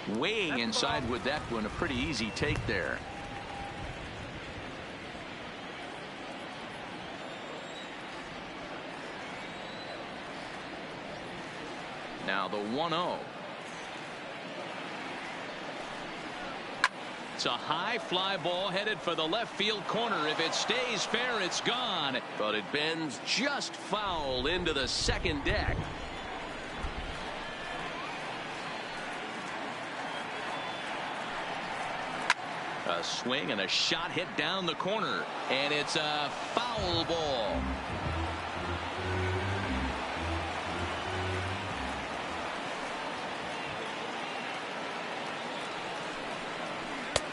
Weighing inside with that one, a pretty easy take there. Now the 1-0. It's a high fly ball headed for the left field corner. If it stays fair, it's gone. But it bends just foul into the second deck. A swing and a shot hit down the corner. And it's a foul ball.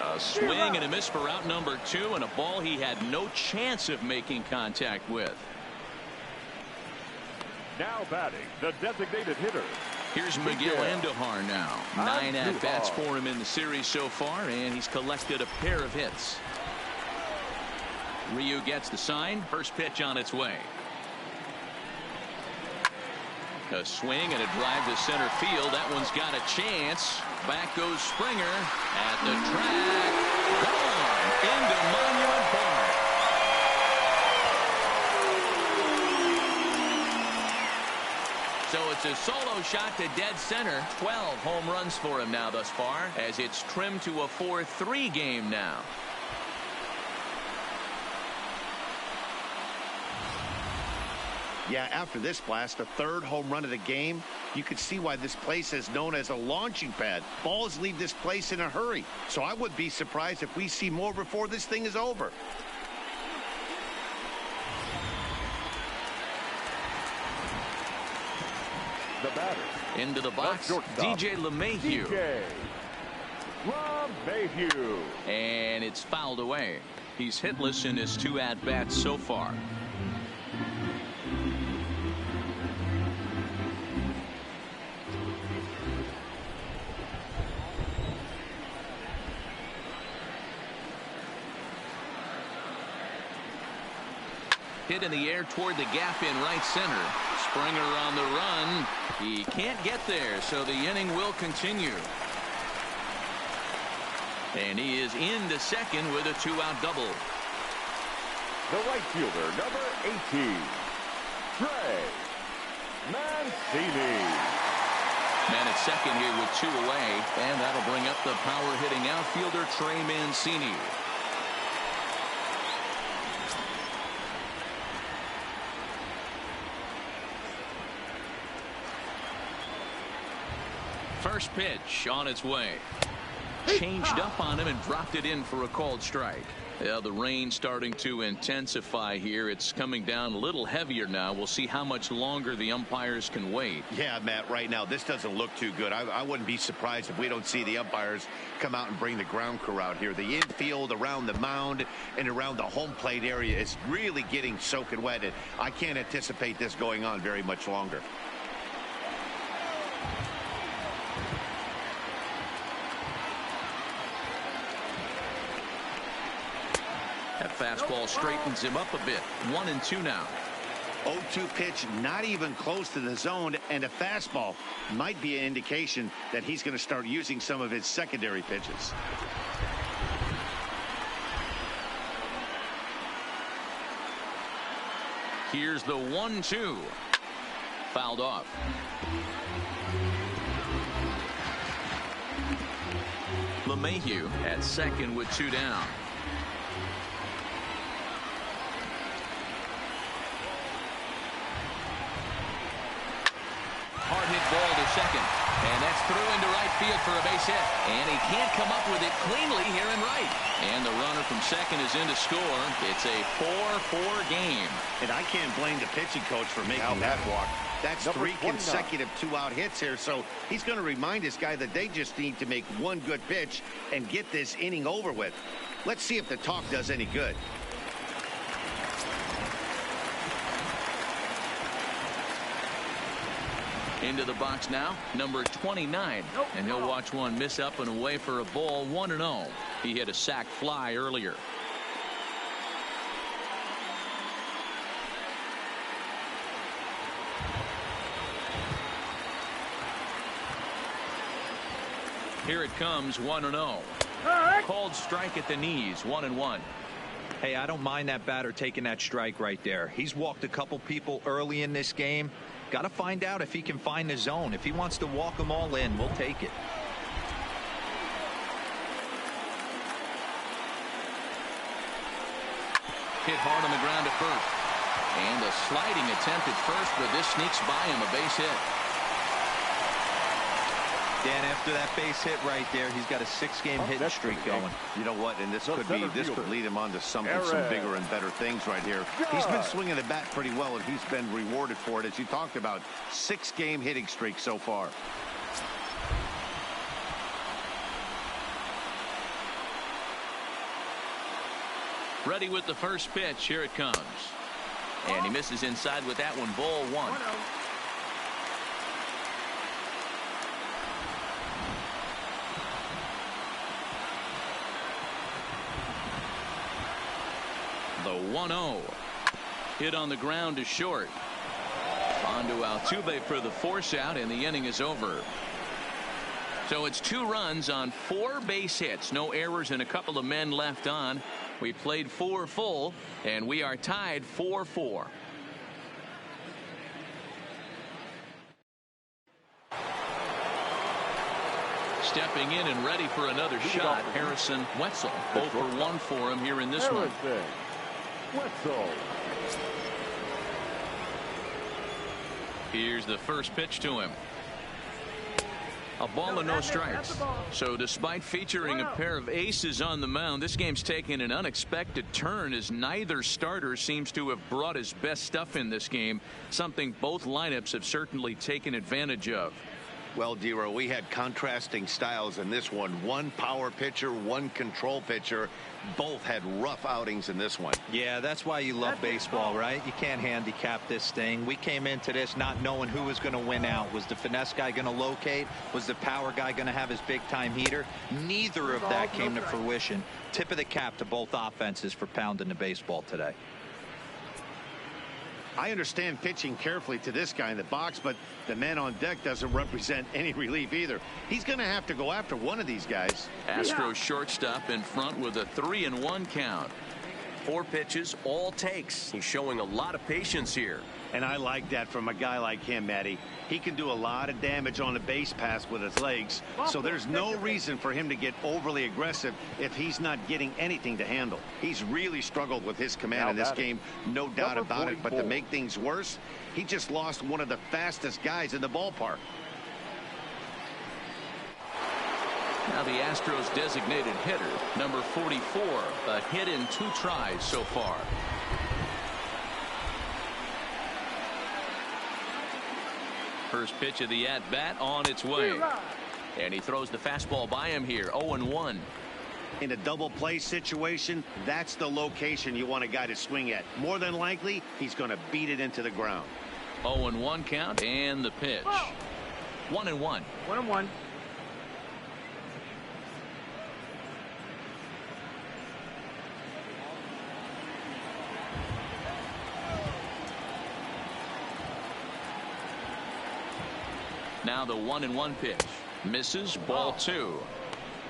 A swing and a miss for out number 2, and a ball he had no chance of making contact with. Now batting, the designated hitter. Here's Miguel Andujar now. 9 at-bats for him in the series so far, and he's collected a pair of hits. Ryu gets the sign. First pitch on its way. A swing and a drive to center field. That one's got a chance. Back goes Springer at the track. Gone into Monument Park. So it's a solo shot to dead center. 12 home runs for him now thus far, as it's trimmed to a 4-3 game now. Yeah, after this blast, the third home run of the game, you could see why this place is known as a launching pad. Balls leave this place in a hurry. So I would be surprised if we see more before this thing is over. The batter. Into the box, DJ LeMahieu. LeMahieu. And it's fouled away. He's hitless in his 2 at-bats so far. Hit in the air toward the gap in right center. Springer on the run. He can't get there, so the inning will continue. And he is into second with a 2-out double. The right fielder, number 18, Trey Mancini. Man at second here with 2 away, and that'll bring up the power-hitting outfielder Trey Mancini. First pitch on its way. Changed up on him and dropped it in for a called strike. Yeah, the rain starting to intensify here. It's coming down a little heavier now. We'll see how much longer the umpires can wait. Yeah, Matt, right now this doesn't look too good. I wouldn't be surprised if we don't see the umpires come out and bring the ground crew out here. The infield around the mound and around the home plate area is really getting soaking wet, and I can't anticipate this going on very much longer. That fastball straightens him up a bit. 1-2 now. 0-2 pitch, not even close to the zone, and a fastball might be an indication that he's going to start using some of his secondary pitches. Here's the 1-2. Fouled off. LeMahieu at second with 2 down. Hard hit ball to second, and that's through into right field for a base hit, and he can't come up with it cleanly here in right, and the runner from second is in to score. It's a 4-4 game, and I can't blame the pitching coach for making that walk. That's 3 consecutive 2-out hits here, so he's going to remind this guy that they just need to make one good pitch and get this inning over with. Let's see if the talk does any good. Into the box now, number 29, and he'll watch one miss up and away for a ball. 1-0. He hit a sac fly earlier. Here it comes, 1-0. Called strike at the knees, 1-1. Hey, I don't mind that batter taking that strike right there. He's walked a couple people early in this game. Got to find out if he can find the zone. If he wants to walk them all in, we'll take it. Hit hard on the ground at first. And a sliding attempt at first, but this sneaks by him, a base hit. Dan, after that base hit right there, he's got a 6-game hitting streak going. You know what? And this could lead him on to some bigger and better things right here. He's been swinging the bat pretty well, and he's been rewarded for it, as you talked about. 6-game hitting streak so far. Ready with the first pitch. Here it comes. And he misses inside with that one. Ball 1. The 1-0. Hit on the ground to short. On to Altuve for the force out, and the inning is over. So it's 2 runs on 4 base hits. No errors and a couple of men left on. We played 4 full, and we are tied 4-4. Stepping in and ready for another shot, Harrison Wetzel. 0 for 1 for him here in this one. Wetzel. Here's the first pitch to him. A ball and no strikes. So despite featuring a pair of aces on the mound, this game's taken an unexpected turn as neither starter seems to have brought his best stuff in this game, something both lineups have certainly taken advantage of. Well, Dero, we had contrasting styles in this one. One power pitcher, one control pitcher. Both had rough outings in this one. Yeah, that's why you love baseball, right? You can't handicap this thing. We came into this not knowing who was going to win out. Was the finesse guy going to locate? Was the power guy going to have his big-time heater? Neither of that came to fruition. Tip of the cap to both offenses for pounding the baseball today. I understand pitching carefully to this guy in the box, but the man on deck doesn't represent any relief either. He's going to have to go after one of these guys. Astros shortstop in front with a 3-1 count. 4 pitches, all takes. He's showing a lot of patience here. And I like that from a guy like him, Matty. He can do a lot of damage on a base pass with his legs, so there's no reason for him to get overly aggressive if he's not getting anything to handle. He's really struggled with his command in this game, no doubt about it. But to make things worse, he just lost one of the fastest guys in the ballpark. Now the Astros designated hitter, number 44, a hit in 2 tries so far. First pitch of the at-bat on its way. And he throws the fastball by him here, 0-1. In a double play situation, that's the location you want a guy to swing at. More than likely, he's going to beat it into the ground. 0-1 count and the pitch. 1-1. 1-1. Now the 1-1 pitch. Misses, ball 2.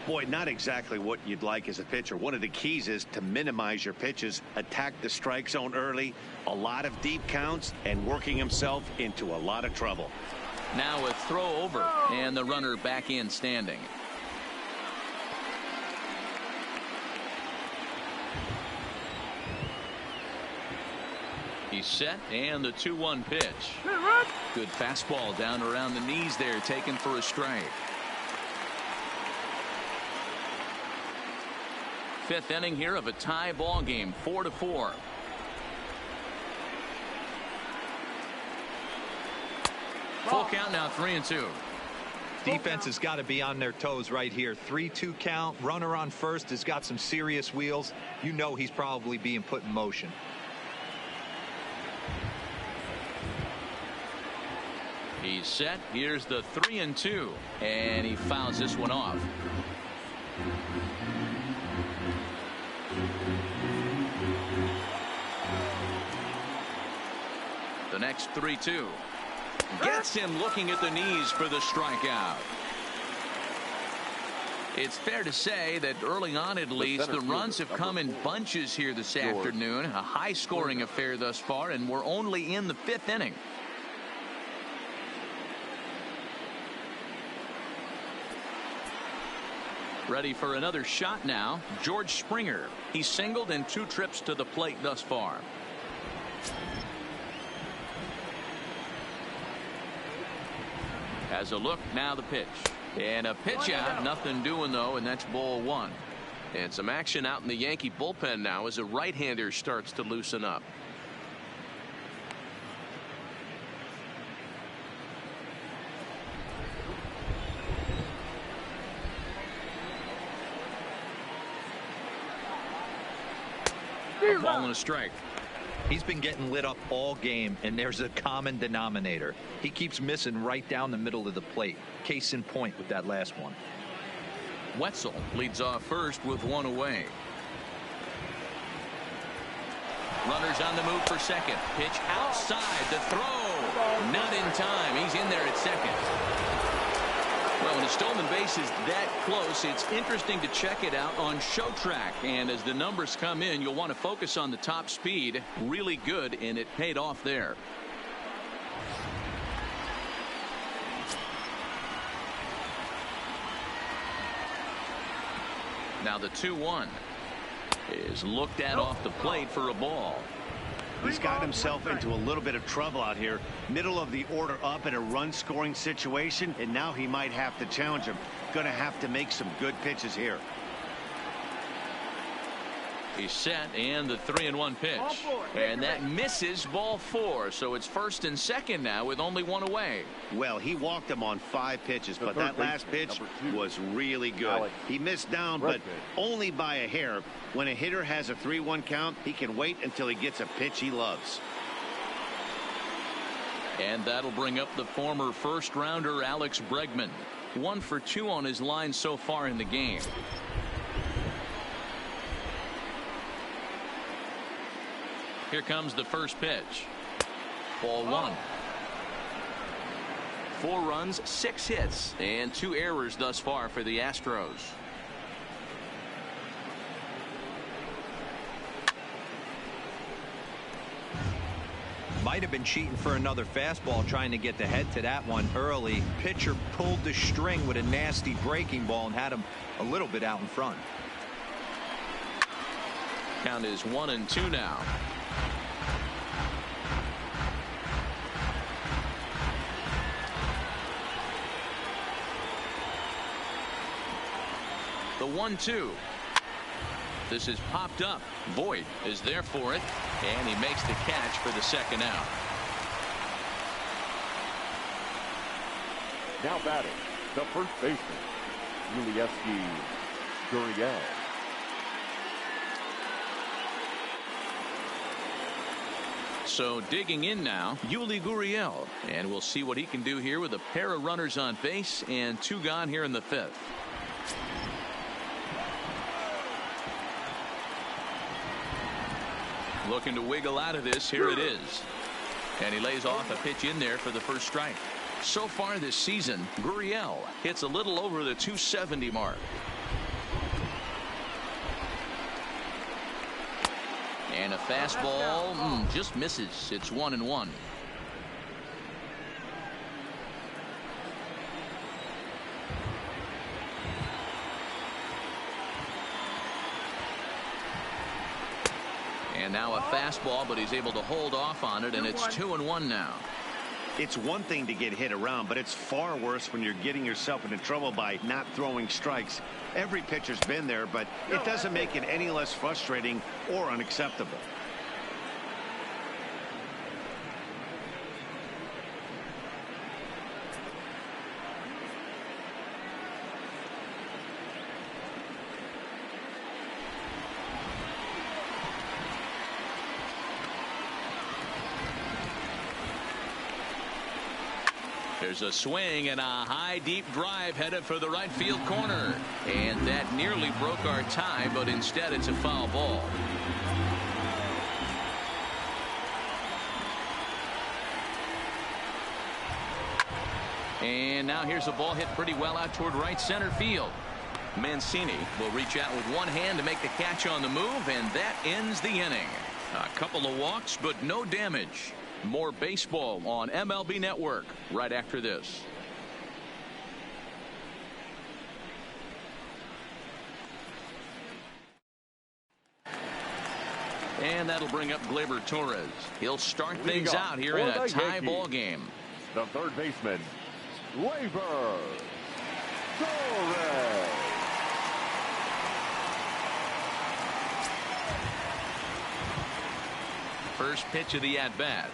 Boy, not exactly what you'd like as a pitcher. One of the keys is to minimize your pitches, attack the strike zone early, a lot of deep counts, and working himself into a lot of trouble. Now a throw over, and the runner back in standing. He's set, and the 2-1 pitch. Good fastball down around the knees there, taken for a strike. 5th inning here of a tie ball game, 4-4. Full count now, 3-2. Defense has got to be on their toes right here. 3-2 count. Runner on first has got some serious wheels. You know he's probably being put in motion. He's set. Here's the 3-2, and he fouls this one off. The next 3-2 gets him looking at the knees for the strikeout. It's fair to say that early on, at least, the runs have come in bunches here this afternoon. A high-scoring affair thus far, and we're only in the 5th inning. Ready for another shot now. George Springer. He's singled in 2 trips to the plate thus far. Has a look, now the pitch. And a pitch out, nothing doing though, and that's ball 1. And some action out in the Yankee bullpen now as a right-hander starts to loosen up. A ball and a strike. He's been getting lit up all game, and there's a common denominator. He keeps missing right down the middle of the plate. Case in point with that last one. Wetzel leads off first with 1 away. Runners on the move for second. Pitch outside. The throw. Not in time. He's in there at second. Well, when a stolen base is that close, it's interesting to check it out on show track. And as the numbers come in, you'll want to focus on the top speed. Really good, and it paid off there. Now the 2-1 is looked at off the plate for a ball. He's got himself into a little bit of trouble out here. Middle of the order up in a run-scoring situation, and now he might have to challenge him. Going to have to make some good pitches here. He's set, and the 3-1 pitch. And that misses ball 4, so it's first and second now with only one away. Well, he walked him on 5 pitches, but that last pitch was really good. He missed down, but only by a hair. When a hitter has a 3-1 count, he can wait until he gets a pitch he loves. And that'll bring up the former first-rounder Alex Bregman. 1 for 2 on his line so far in the game. Here comes the first pitch. Ball 1. 4 runs, 6 hits, and 2 errors thus far for the Astros. Might have been cheating for another fastball, trying to get the head to that one early. Pitcher pulled the string with a nasty breaking ball and had him a little bit out in front. Count is 1-2 now. The 1-2. This is popped up. Voit is there for it, and he makes the catch for the second out. Now batting, the first baseman, Gurriel. So digging in now, Yuli Gurriel, and we'll see what he can do here with a pair of runners on base and 2 gone here in the 5th. Looking to wiggle out of this. Here it is. And he lays off a pitch in there for the first strike. So far this season, Gurriel hits a little over the 270 mark. And a fastball just misses. It's 1-1. And now a fastball, but he's able to hold off on it, and it's 2-1 now. It's one thing to get hit around, but it's far worse when you're getting yourself into trouble by not throwing strikes. Every pitcher's been there, but it doesn't make it any less frustrating or unacceptable. There's a swing and a high deep drive headed for the right field corner, and that nearly broke our tie, but instead it's a foul ball. And now here's a ball hit pretty well out toward right center field. Mancini will reach out with one hand to make the catch on the move, and that ends the inning. A couple of walks, but no damage. More baseball on MLB Network right after this. And that'll bring up Gleyber Torres. He'll start things out here in a tie ball game. The third baseman, Gleyber Torres. First pitch of the at-bat.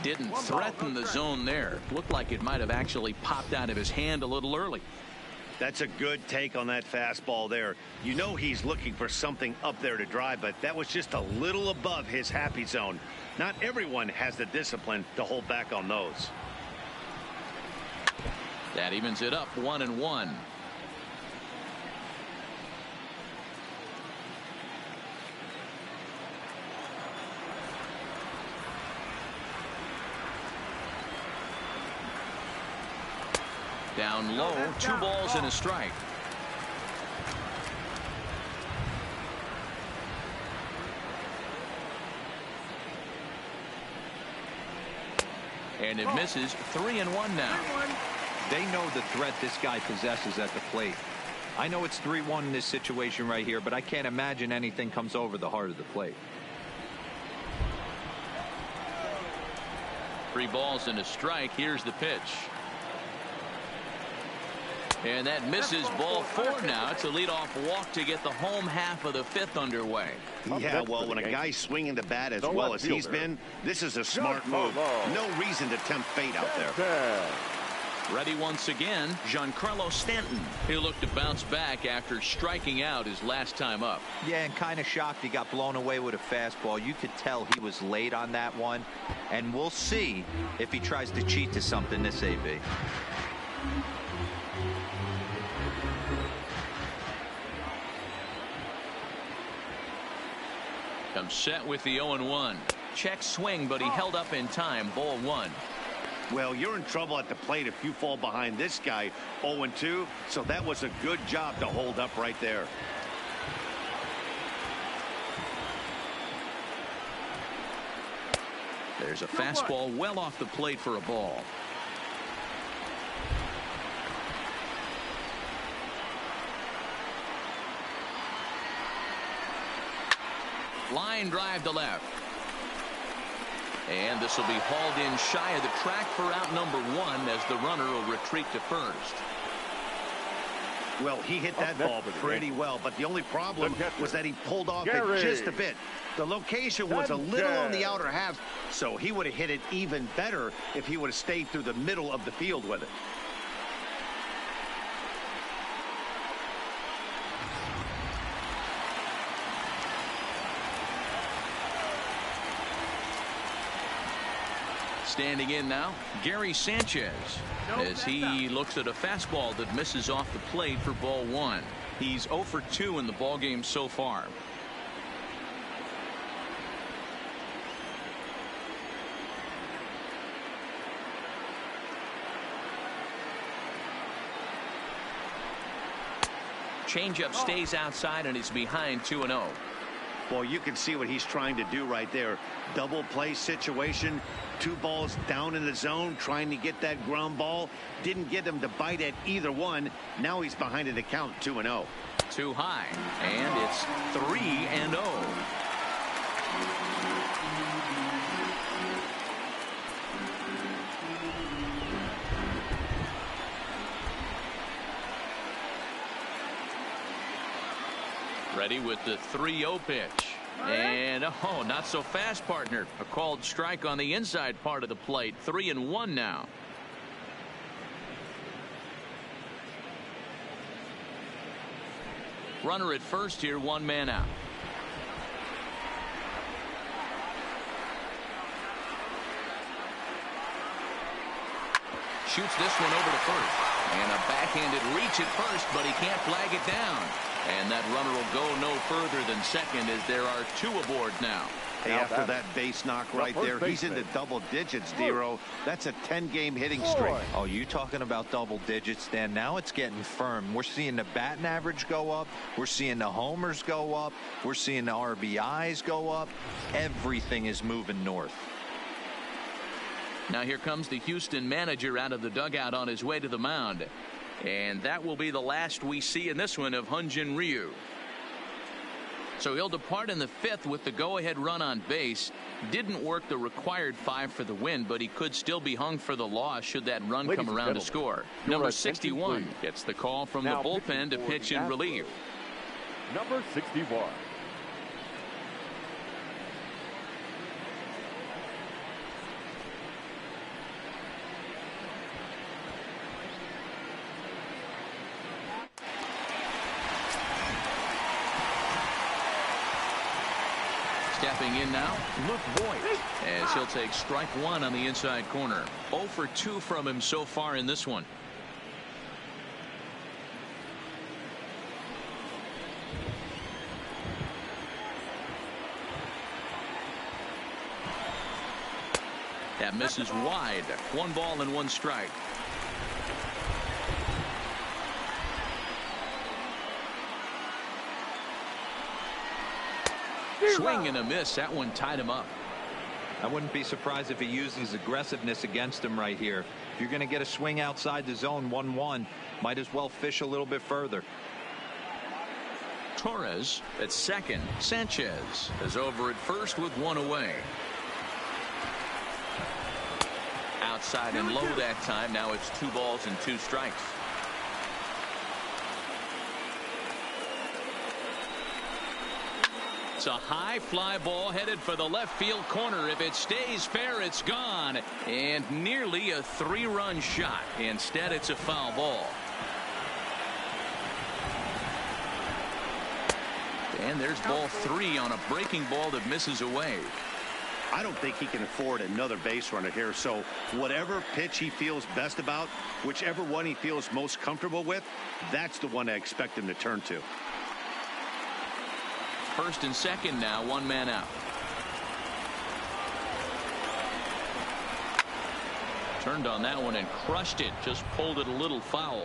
Didn't threaten the zone there. Looked like it might have actually popped out of his hand a little early. That's a good take on that fastball there. You know he's looking for something up there to drive, but that was just a little above his happy zone. Not everyone has the discipline to hold back on those. That evens it up 1-1. Down low, 2 balls and a strike. And it misses. 3-1 now. They know the threat this guy possesses at the plate. I know it's 3-1 in this situation right here, but I can't imagine anything comes over the heart of the plate. 3 balls and a strike. Here's the pitch. And that misses. Ball 4 now. It's a leadoff walk to get the home half of the 5th underway. Yeah, well, when a guy's swinging the bat as well as he's been, this is a smart move. No reason to tempt fate out there. Ready once again, Giancarlo Stanton. He'll look to bounce back after striking out his last time up. Yeah, and kind of shocked he got blown away with a fastball. You could tell he was late on that one. And we'll see if he tries to cheat to something this AB. Comes set with the 0-1. Check swing, but he held up in time. Ball 1. Well, you're in trouble at the plate if you fall behind this guy 0-2, so that was a good job to hold up right there. There's a fastball well off the plate for a ball. Line drive to left. And this will be hauled in shy of the track for out number 1 as the runner will retreat to first. Well, he hit that ball pretty well, but the only problem was that he pulled off it just a bit. The location was a little on the outer half, so he would have hit it even better if he would have stayed through the middle of the field with it. Standing in now, Gary Sanchez, as he looks at a fastball that misses off the plate for ball 1. He's 0 for 2 in the ballgame so far. Changeup stays outside and it's behind 2-0. Well, you can see what he's trying to do right there. Double play situation. 2 balls down in the zone, trying to get that ground ball. Didn't get him to bite at either one. Now he's behind in the count, 2-0. Too high, and it's 3-0. Ready with the 3-0 pitch. And oh, not so fast, partner. A called strike on the inside part of the plate. 3-1 now. Runner at first here, 1 man out. Shoots this one over to first. And a backhanded reach at first, but he can't flag it down. And that runner will go no further than second as there are 2 aboard now. Hey, after that base knock right there, he's into double digits, Dero. That's a 10-game hitting streak. Oh, you talking about double digits, Dan? Now it's getting firm. We're seeing the batting average go up. We're seeing the homers go up. We're seeing the RBIs go up. Everything is moving north. Now here comes the Houston manager out of the dugout on his way to the mound. And that will be the last we see in this one of Hyun-Jin Ryu. So he'll depart in the 5th with the go-ahead run on base. Didn't work the required 5 for the win, but he could still be hung for the loss should that run come around to score. Number 61 gets the call from the bullpen to pitch in relief. Number 61. Stepping in now, Luke Voigt, as he'll take strike 1 on the inside corner. 0 for 2 from him so far in this one. That misses wide. 1 ball and 1 strike. Swing and a miss. That one tied him up. I wouldn't be surprised if he uses aggressiveness against him right here. If you're going to get a swing outside the zone 1-1, might as well fish a little bit further. Torres at second. Sanchez is over at first with one away. Outside and low that time. Now it's 2 balls and 2 strikes. It's a high fly ball headed for the left field corner. If it stays fair, it's gone. And nearly a 3-run shot. Instead, it's a foul ball. And there's ball 3 on a breaking ball that misses away. I don't think he can afford another base runner here. So whatever pitch he feels best about, whichever one he feels most comfortable with, that's the one I expect him to turn to. First and second now, 1 man out. Turned on that one and crushed it. Just pulled it a little foul.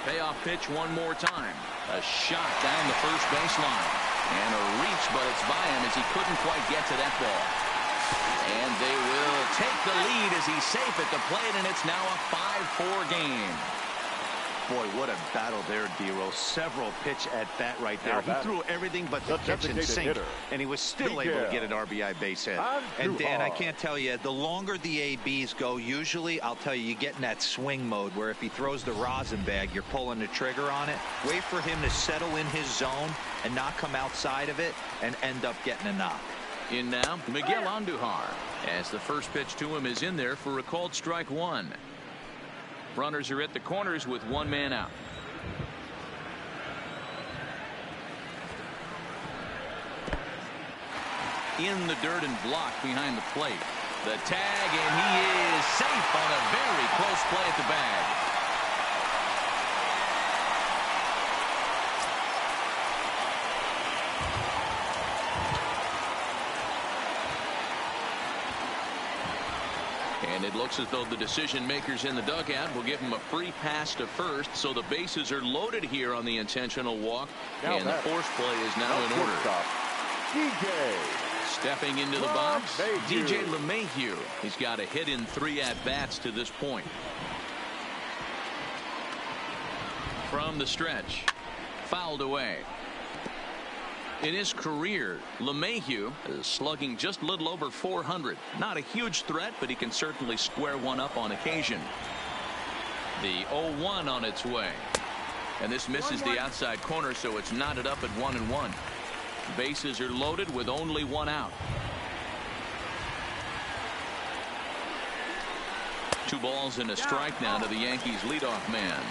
Payoff pitch one more time. A shot down the first baseline. And a reach, but it's by him as he couldn't quite get to that ball. And they will take the lead as he's safe at the plate, and it's now a 5-4 game. Boy, what a battle there, D-Roll. Several pitch at bat right there. He threw everything but the kitchen sink, and he was still able to get an RBI base hit. And Dan, I can't tell you, the longer the ABs go, usually, I'll tell you, you get in that swing mode where if he throws the rosin bag, you're pulling the trigger on it. Wait for him to settle in his zone and not come outside of it and end up getting a knock. In now, Miguel Andujar, as the first pitch to him is in there for a called strike 1. Runners are at the corners with 1 man out. In the dirt and blocked behind the plate. The tag, and he is safe on a very close play at the bag. And it looks as though the decision makers in the dugout will give him a free pass to first, so the bases are loaded here on the intentional walk, and the force play is now in order. Stepping into the box, DJ LeMahieu. He's got a hit in 3 at-bats to this point. From the stretch, fouled away. In his career, LeMahieu is slugging just a little over 400. Not a huge threat, but he can certainly square one up on occasion. The 0-1 on its way. And this misses the outside corner, so it's knotted up at 1-1. Bases are loaded with only 1 out. 2 balls and a strike now to the Yankees leadoff man.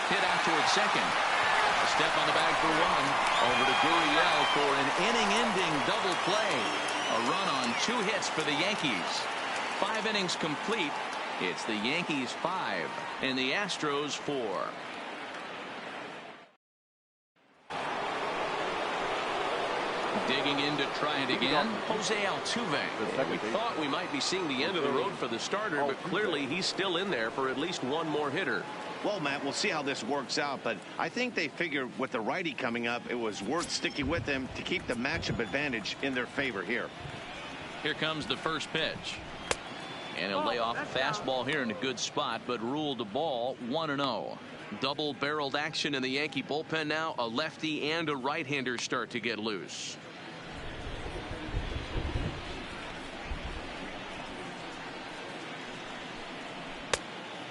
Hit out towards second. A step on the bag for 1. Over to Gurriel for an inning-ending double play. A run on 2 hits for the Yankees. 5 innings complete. It's the Yankees 5 and the Astros 4. Digging in to try it again, Jose Altuve. We thought we might be seeing the end of the road for the starter, but clearly he's still in there for at least 1 more hitter. Well, Matt, we'll see how this works out, but I think they figured with the righty coming up, it was worth sticking with them to keep the matchup advantage in their favor here. Here comes the first pitch. And he'll lay off a fastball here in a good spot, but ruled a ball 1-0. Double-barreled action in the Yankee bullpen now. A lefty and a right-hander start to get loose.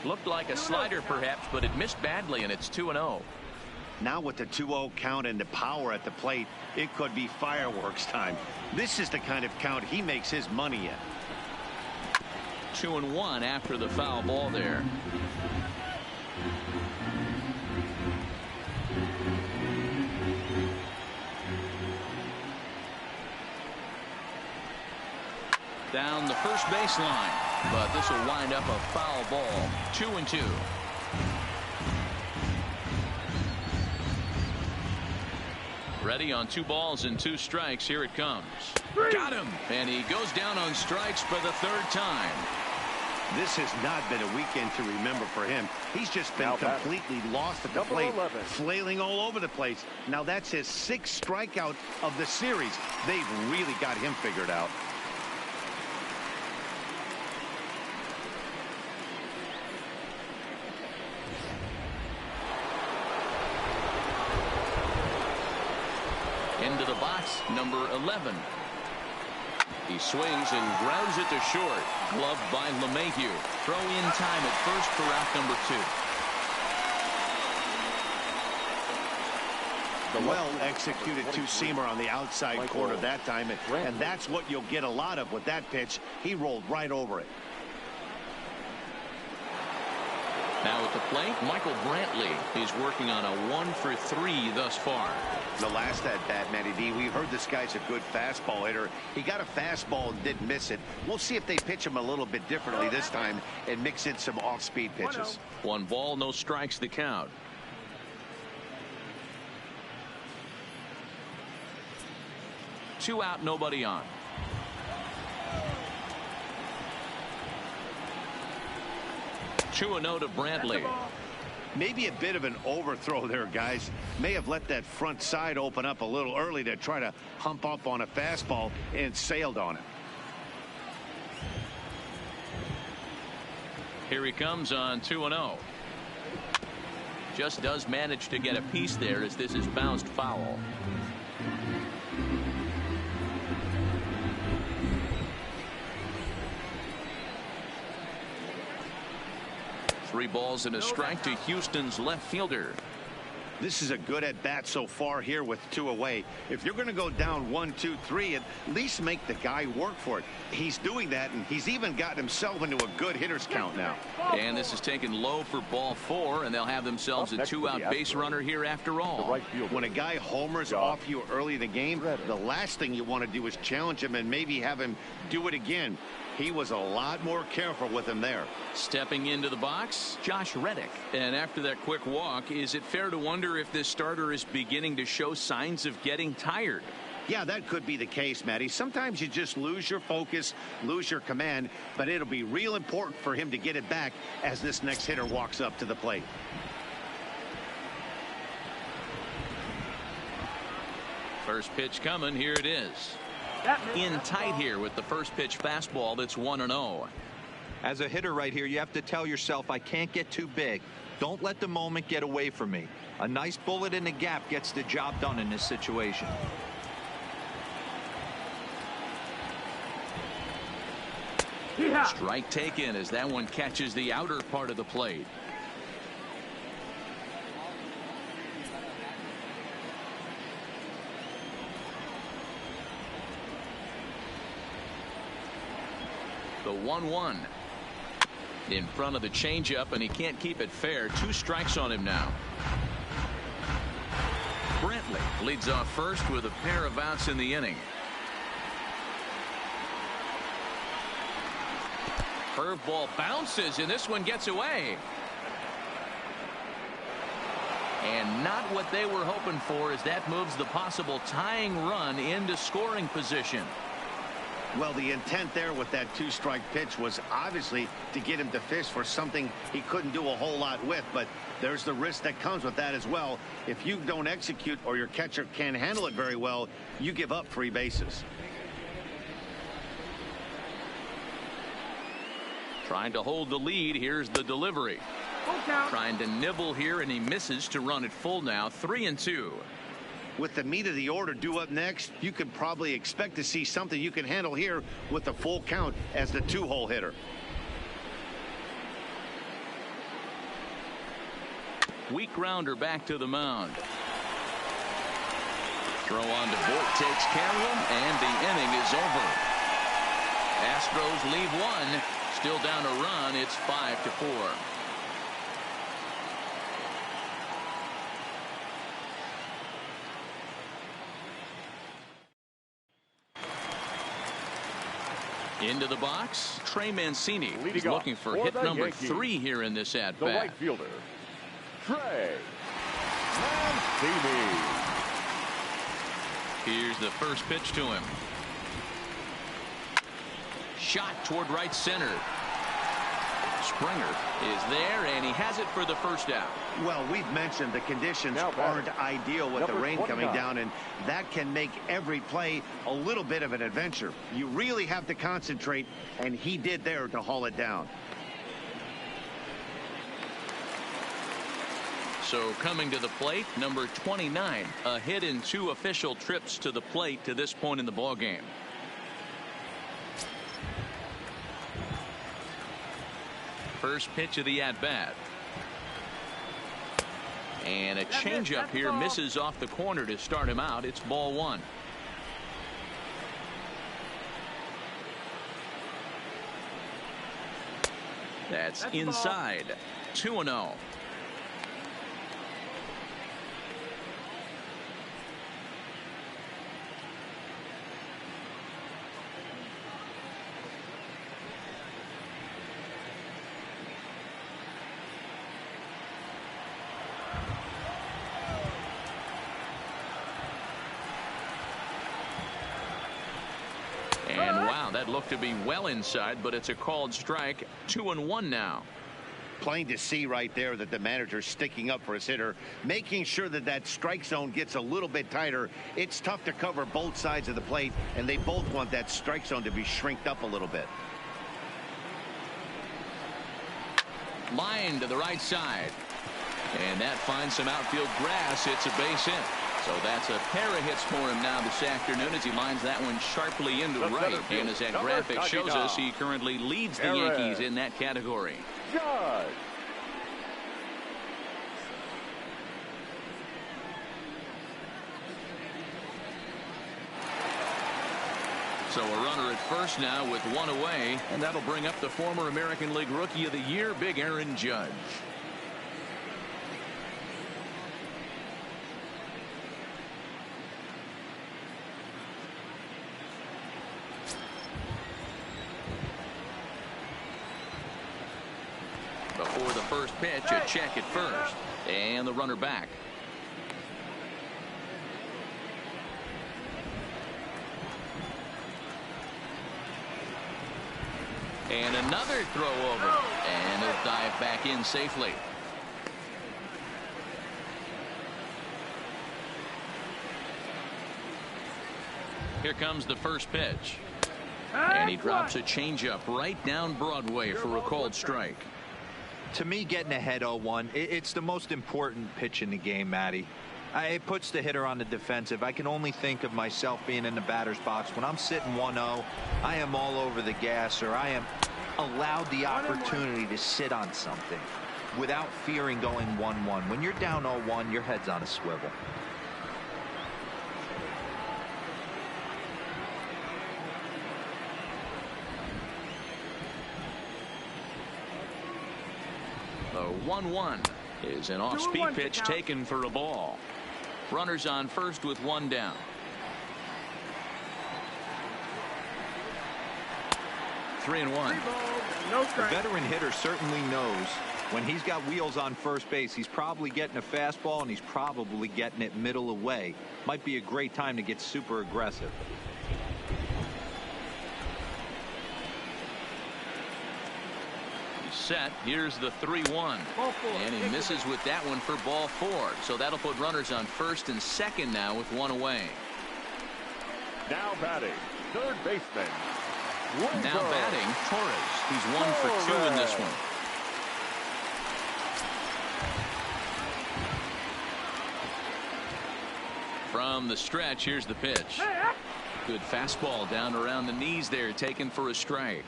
Looked like a slider perhaps, but it missed badly, and it's 2-0. Now with the 2-0 count and the power at the plate, it could be fireworks time. This is the kind of count he makes his money in. 2-1 after the foul ball there. Down the first baseline, but this will wind up a foul ball. 2-2. Ready on 2 balls and 2 strikes. Here it comes. Got him. And he goes down on strikes for the 3rd time. This has not been a weekend to remember for him. He's just been completely lost at the plate, flailing all over the place. Now that's his 6th strikeout of the series. They've really got him figured out. Into the box, number 11. He swings and grounds it to short. Gloved by LeMahieu. Throw in time at first for out number 2. The well-executed two-seamer on the outside corner that time, and that's what you'll get a lot of with that pitch. He rolled right over it. Now at the plate, Michael Brantley is working on a 1-for-3 thus far. The last at-bat, Matty D, we heard this guy's a good fastball hitter. He got a fastball and didn't miss it. We'll see if they pitch him a little bit differently this time and mix in some off-speed pitches. 1 ball, no strikes the count. Two out, nobody on. Two 2-0 to Brantley. Maybe a bit of an overthrow there, guys. May have let that front side open up a little early to try to hump up on a fastball and sailed on it. Here he comes on 2-0. Just does manage to get a piece there as this is bounced foul. Three balls and a strike to Houston's left fielder. This is a good at-bat so far here with 2 away. If you're going to go down 1, 2, 3, at least make the guy work for it. He's doing that, and he's even gotten himself into a good hitter's count now. And this is taken low for ball 4, and they'll have themselves a 2-out base runner here after all. When a guy homers off you early in the game, the last thing you want to do is challenge him and maybe have him do it again. He was a lot more careful with him there. Stepping into the box, Josh Reddick. And after that quick walk, is it fair to wonder if this starter is beginning to show signs of getting tired? Yeah, that could be the case, Matty. Sometimes you just lose your focus, lose your command, but it'll be real important for him to get it back as this next hitter walks up to the plate. First pitch coming. Here it is. In tight here with the first pitch fastball that's 1-0. As a hitter right here, you have to tell yourself, I can't get too big. Don't let the moment get away from me. A nice bullet in the gap gets the job done in this situation. Strike taken as that one catches the outer part of the plate. The 1-1 in front of the changeup, and he can't keep it fair. 2 strikes on him now. Brantley leads off first with a pair of outs in the inning. Curveball bounces, and this one gets away. And not what they were hoping for, as that moves the possible tying run into scoring position. Well, the intent there with that 2-strike pitch was obviously to get him to fish for something he couldn't do a whole lot with, but there's the risk that comes with that as well. If you don't execute or your catcher can't handle it very well, you give up 3 bases. Trying to hold the lead. Here's the delivery. Trying to nibble here, and he misses to run it full now. 3-2. With the meat of the order due up next, you could probably expect to see something you can handle here with a full count as the 2-hole hitter. Weak grounder back to the mound. Throw on to Vogt, takes care of him, and the inning is over. Astros leave 1, still down a run. It's 5-4. Into the box, Trey Mancini is looking for hit number 3 here in this at-bat. The right fielder, Trey Mancini. Here's the first pitch to him. Shot toward right center. Springer is there, and he has it for the first out. Well, we've mentioned the conditions aren't ideal with the rain coming down, and that can make every play a little bit of an adventure. You really have to concentrate, and he did there to haul it down. So coming to the plate, number 29, a hit in 2 official trips to the plate to this point in the ballgame. First pitch of the at-bat. And a changeup here misses off the corner to start him out. It's ball 1. That's inside. 2-0. And wow, that looked to be well inside, but it's a called strike. 2-1 now. Plain to see right there that the manager's sticking up for his hitter, making sure that that strike zone gets a little bit tighter. It's tough to cover both sides of the plate, and they both want that strike zone to be shrinked up a little bit. Line to the right side. And that finds some outfield grass. It's a base hit. So that's a pair of hits for him now this afternoon as he lines that one sharply into right. And as that graphic shows us, he currently leads the Yankees in that category. Judge. So a runner at first now with 1 away, and that'll bring up the former American League Rookie of the Year, Big Aaron Judge. Before the first pitch, a check at first, and the runner back. And another throw over, and he'll dive back in safely. Here comes the first pitch, and he drops a changeup right down Broadway for a called strike. To me, getting ahead 0-1, it's the most important pitch in the game, Matty. It puts the hitter on the defensive. I can only think of myself being in the batter's box. When I'm sitting 1-0, I am all over the gas, or I am allowed the opportunity to sit on something without fearing going 1-1. When you're down 0-1, your head's on a swivel. The 1-1 is an off-speed pitch taken for a ball. Runners on first with 1 down. Three and 1. The veteran hitter certainly knows when he's got wheels on first base, he's probably getting a fastball and he's probably getting it middle away. Might be a great time to get super aggressive. Set. Here's the 3-1, and he misses with that one for ball 4. So that'll put runners on first and second now with 1 away. Now batting, third baseman. Now batting, Torres. He's 1 for 2 in this one. From the stretch, here's the pitch. Good fastball down around the knees there, taken for a strike.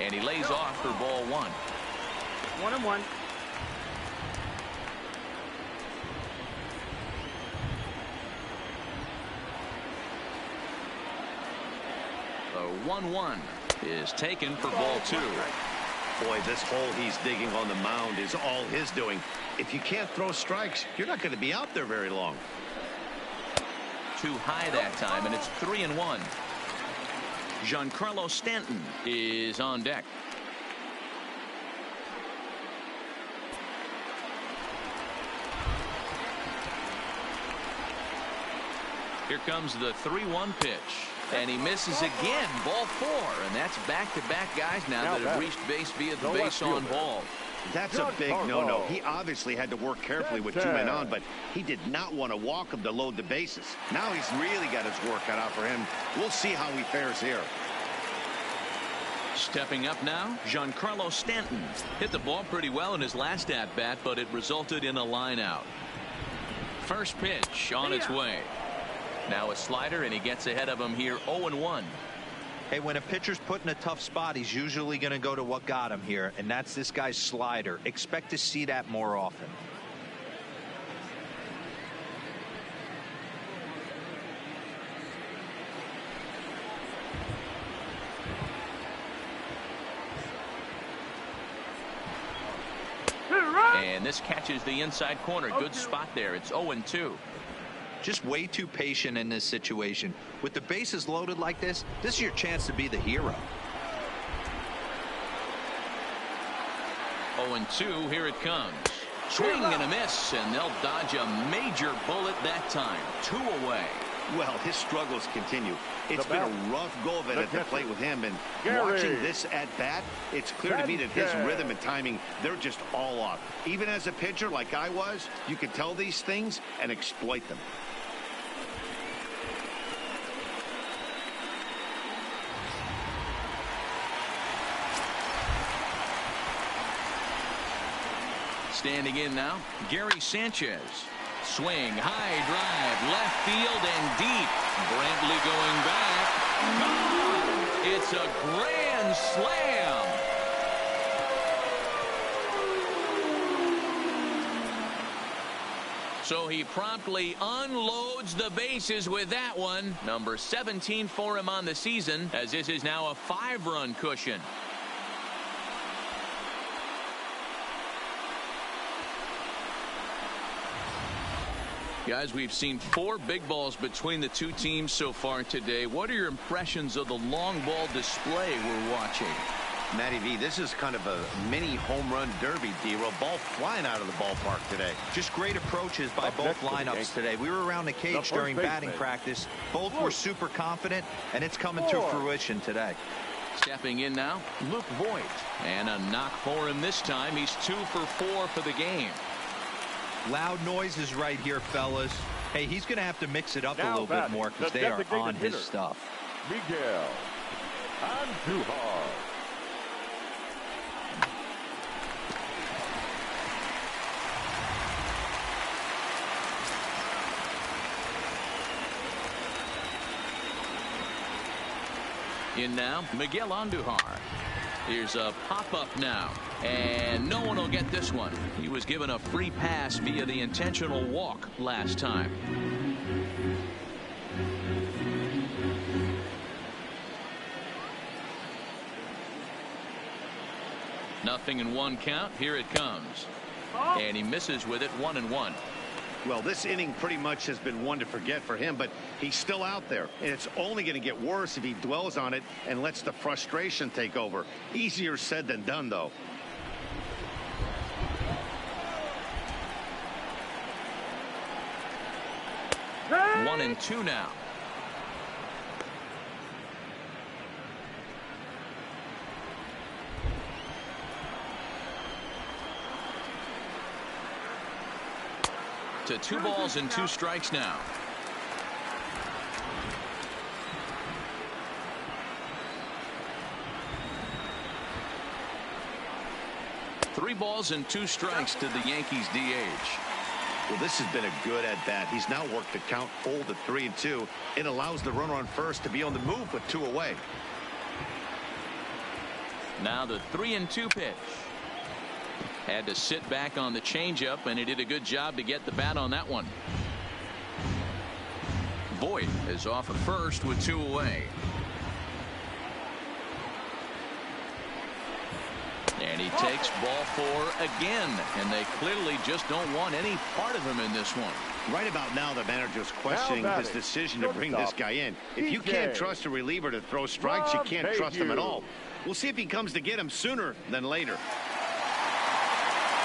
And he lays off for ball 1. 1-1. The 1-1 is taken for ball 2. Boy, this hole he's digging on the mound is all his doing. If you can't throw strikes, you're not going to be out there very long. Too high that time, and it's 3-1. Giancarlo Stanton is on deck. Here comes the 3-1 pitch. And he misses again. Ball 4. And that's back-to-back guys now that have reached base via the base on ball. That's a big no-no. He obviously had to work carefully with 2 men on, but he did not want to walk him to load the bases. Now he's really got his work cut out for him. We'll see how he fares here. Stepping up now, Giancarlo Stanton. Hit the ball pretty well in his last at-bat, but it resulted in a line-out. First pitch on its way. Now a slider, and he gets ahead of him here 0-1. Hey, when a pitcher's put in a tough spot, he's usually going to go to what got him here, and that's this guy's slider. Expect to see that more often. And this catches the inside corner. Good spot there. It's 0-2. Just way too patient in this situation. With the bases loaded like this is your chance to be the hero. 0-2. Here it comes. Swing and a miss, and they'll dodge a major bullet that time. 2 away. Well, his struggles continue. It's been a rough go of it at the plate with him, and watching this at bat, it's clear to me that his rhythm and timing, they're just all off. Even as a pitcher like I was, you can tell these things and exploit them. Standing in now, Gary Sanchez. Swing, high drive, left field and deep. Brantley going back. Gone! It's a grand slam. So he promptly unloads the bases with that one. Number 17 for him on the season, as this is now a 5-run cushion. Guys, we've seen 4 big balls between the 2 teams so far today. What are your impressions of the long ball display we're watching? Matty V, this is kind of a mini home run derby, D-Roll. Ball flying out of the ballpark today. Just great approaches by both lineups today. We were around the cage during batting practice. Both were super confident, and it's coming to fruition today. Stepping in now, Luke Voigt. And a knock for him this time. He's 2 for 4 for the game. Loud noises right here, fellas. Hey, he's going to have to mix it up a little bit more because they are on his stuff. Miguel Andujar. In now, Miguel Andujar. Here's a pop-up now. And no one will get this one. He was given a free pass via the intentional walk last time. Nothing in 1 count. Here it comes. And he misses with it 1-1. Well, this inning pretty much has been one to forget for him, but he's still out there, and it's only going to get worse if he dwells on it and lets the frustration take over. Easier said than done, though. Hey! 1-2 now. To 2 balls and 2 strikes now. Three balls and 2 strikes to the Yankees DH. Well, this has been a good at-bat. He's now worked the count full to 3-2. It allows the runner on first to be on the move with 2 away. Now the 3-2 pitch. Had to sit back on the changeup, and he did a good job to get the bat on that one. Voigt is off at first with 2 away. And he takes ball 4 again, and they clearly just don't want any part of him in this one. Right about now, the manager's questioning his decision to bring this guy in. If you can't trust a reliever to throw strikes, you can't trust him at all. We'll see if he comes to get him sooner than later.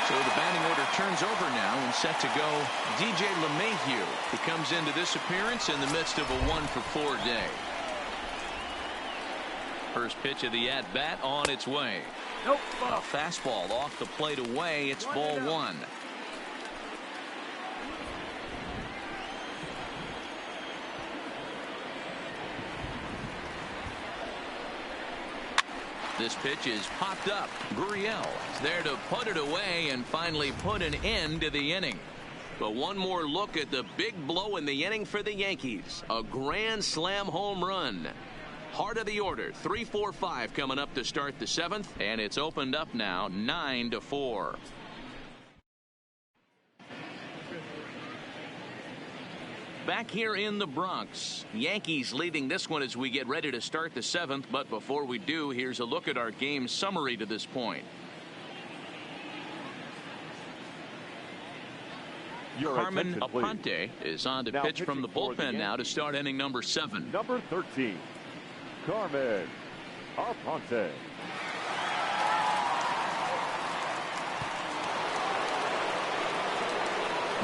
So the batting order turns over now and set to go DJ LeMahieu, who comes into this appearance in the midst of a 1-for-4 day. First pitch of the at-bat on its way. Nope. A fastball off the plate away. It's ball one. This pitch is popped up. Gurriel is there to put it away and finally put an end to the inning. But one more look at the big blow in the inning for the Yankees. A grand slam home run. Heart of the order, 3-4-5 coming up to start the 7th, and it's opened up now 9-4. Back here in the Bronx, Yankees leading this one as we get ready to start the 7th. But before we do, here's a look at our game summary to this point. Carmen Aponte is on to pitch from the bullpen now to start inning number 7. Number 13, Carmen Aponte.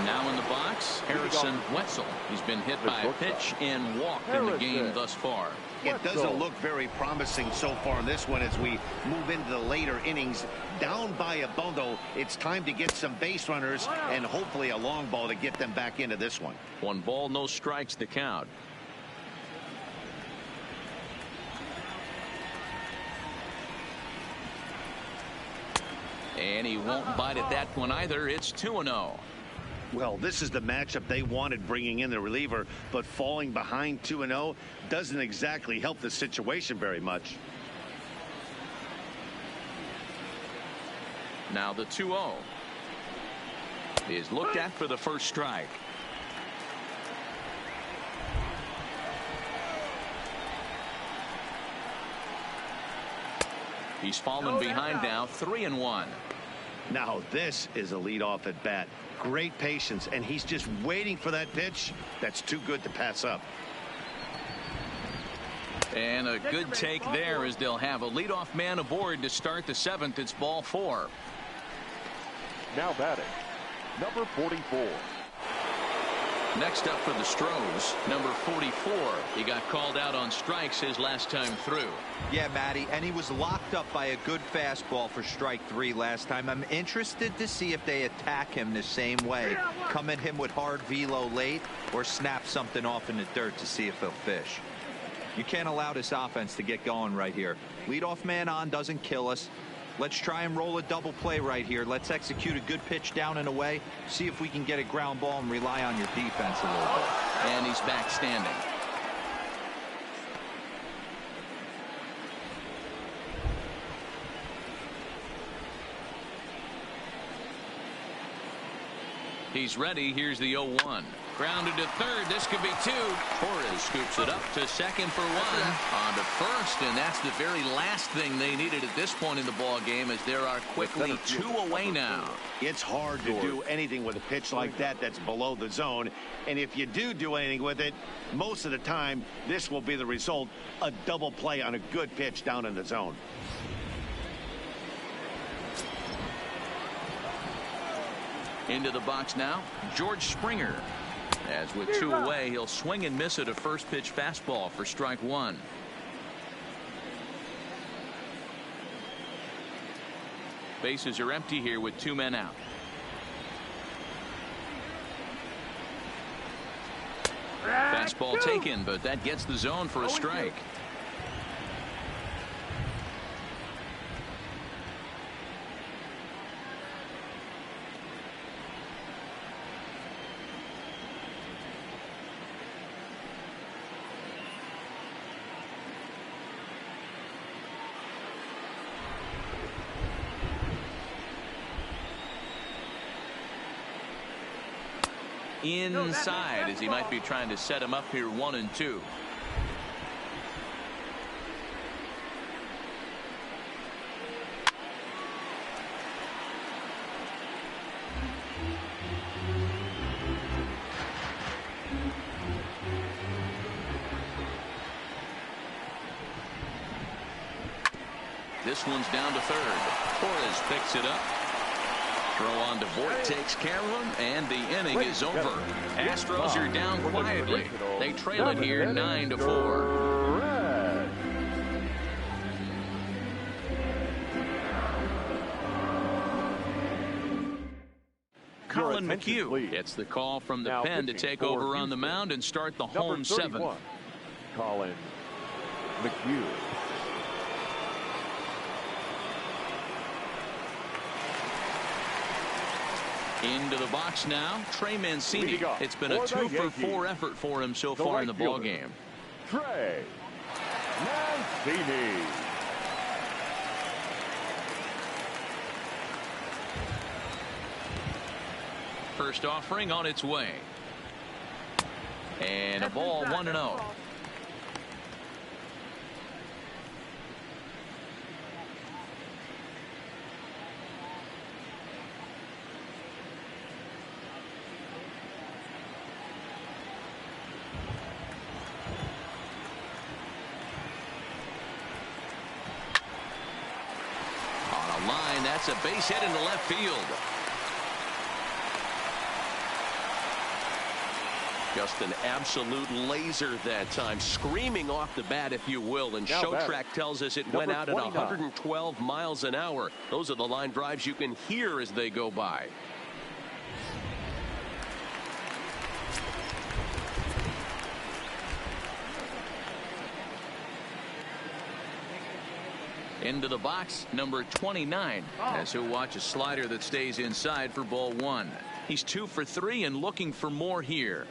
Now in the box, Harrison Wetzel. He's been hit by a pitch and walked in the game thus far. It doesn't look very promising so far in this one as we move into the later innings. Down by a bundle, it's time to get some base runners and hopefully a long ball to get them back into this one. 1 ball, no strikes the count. And he won't bite at that one either. It's 2-0. Well, this is the matchup they wanted, bringing in the reliever, but falling behind 2-0 doesn't exactly help the situation very much. Now the 2-0 is looked at for the first strike. He's fallen behind now, 3-1. Now this is a leadoff at bat. Great patience, and he's just waiting for that pitch. That's too good to pass up. And a good take there as they'll have a leadoff man aboard to start the 7th. It's ball 4. Now batting, number 44. Next up for the Stros, number 44. He got called out on strikes his last time through. Yeah, Matty, and he was locked up by a good fastball for strike 3 last time. I'm interested to see if they attack him the same way. Come at him with hard velo late or snap something off in the dirt to see if he'll fish. You can't allow this offense to get going right here. Leadoff man on doesn't kill us. Let's try and roll a double play right here. Let's execute a good pitch down and away. See if we can get a ground ball and rely on your defense a little bit. And he's back standing. He's ready. Here's the 0-1. Grounded to third. This could be 2. Torres scoops it up to second for 1. On to first, and that's the very last thing they needed at this point in the ball game, as there are quickly 2 away now. It's hard to do anything with a pitch like that that's below the zone. And if you do anything with it, most of the time, this will be the result. A double play on a good pitch down in the zone. Into the box now, George Springer. As with 2 away, he'll swing and miss at a first pitch fastball for strike 1. Bases are empty here with 2 men out. Fastball taken, but that gets the zone for a strike. Inside, as he might be trying to set him up here 1-2. This one's down to third. Torres picks it up. Throw on to Voigt takes care of him, and the inning is over. Astros are down quietly. They trail it here 9-4. Colin McHugh gets the call from the pen to take over on the mound and start the home seventh. Colin McHugh. Into the box now, Trey Mancini. It's been a 2-for-4 effort for him so far in the ball game. Trey Mancini. First offering on its way. And a ball 1-0. On a line, that's a base hit into left field. Just an absolute laser that time, screaming off the bat, if you will. And Showtrack tells us it went out at 112 miles an hour. Those are the line drives you can hear as they go by. Into the box, number 29, as he'll watch a slider that stays inside for ball 1. He's 2 for 3 and looking for more here.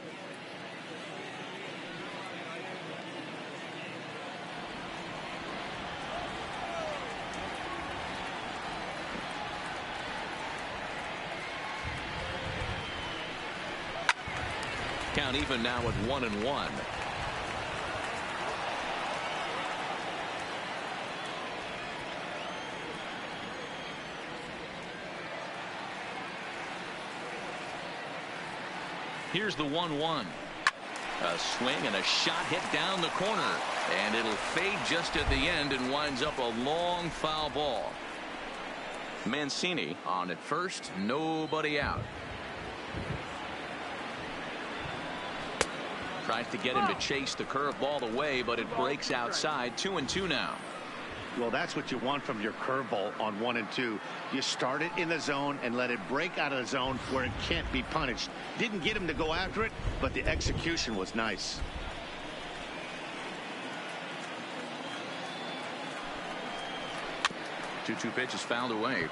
Count even now at 1-1. Here's the 1-1. A swing and a shot hit down the corner, and it'll fade just at the end and winds up a long foul ball. Mancini on at first, nobody out. Tries to get him to chase the curveball away, but it breaks outside. 2-2 now. Well, that's what you want from your curveball on 1 and 2. You start it in the zone and let it break out of the zone where it can't be punished. Didn't get him to go after it, but the execution was nice. Two pitches fouled away.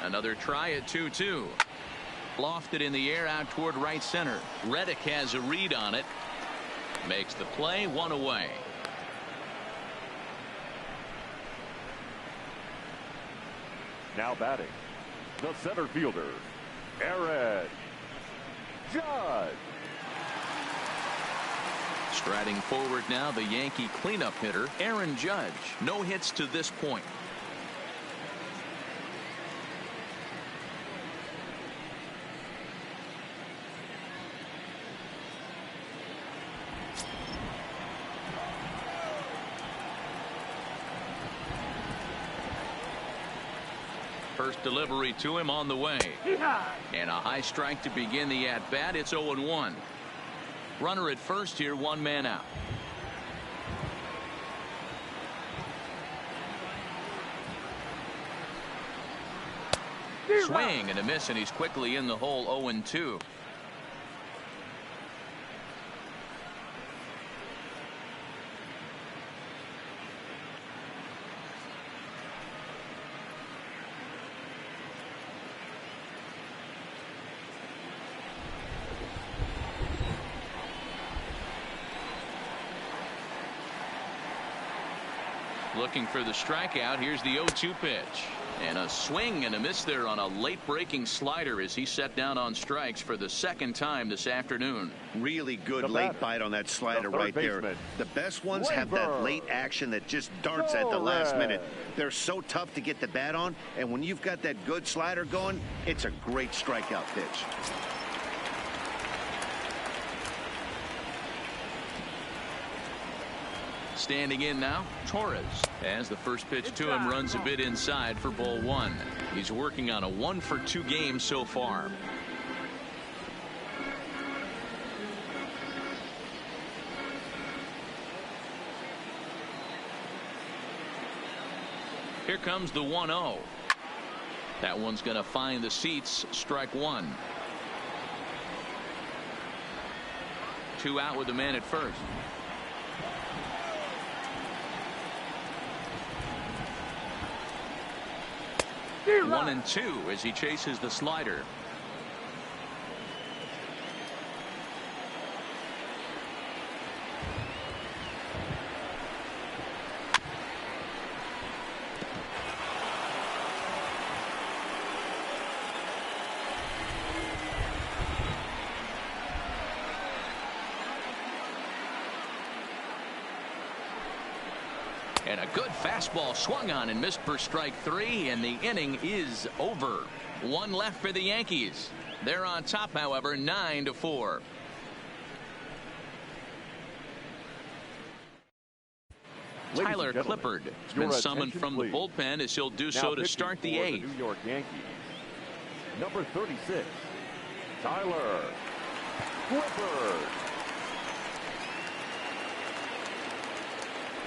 Another try at 2-2. Lofted in the air out toward right center. Reddick has a read on it. Makes the play, 1 away. Now batting, the center fielder, Aaron Judge. Striding forward now, the Yankee cleanup hitter, Aaron Judge. No hits to this point. First delivery to him on the way. And a high strike to begin the at-bat. It's 0-1. Runner at first here, 1 man out. Swing and a miss, and he's quickly in the hole. 0-2. Looking for the strikeout. Here's the 0-2 pitch. And a swing and a miss there on a late breaking slider as he set down on strikes for the second time this afternoon. Really good late bite on that slider right there. The best ones have that late action that just darts at the last minute. They're so tough to get the bat on, and when you've got that good slider going, it's a great strikeout pitch. Standing in now, Torres, as the first pitch to him runs a bit inside for ball one. He's working on a 1-for-2 game so far. Here comes the 1-0. That one's going to find the seats. Strike one. 2 out with the man at first. 1-2 as he chases the slider. And a good fastball swung on and missed for strike 3, and the inning is over. 1 left for the Yankees. They're on top, however, 9-4. Tyler Clippard has been summoned from the bullpen as he'll do so to start the 8th. New York Yankees, number 36, Tyler Clippard.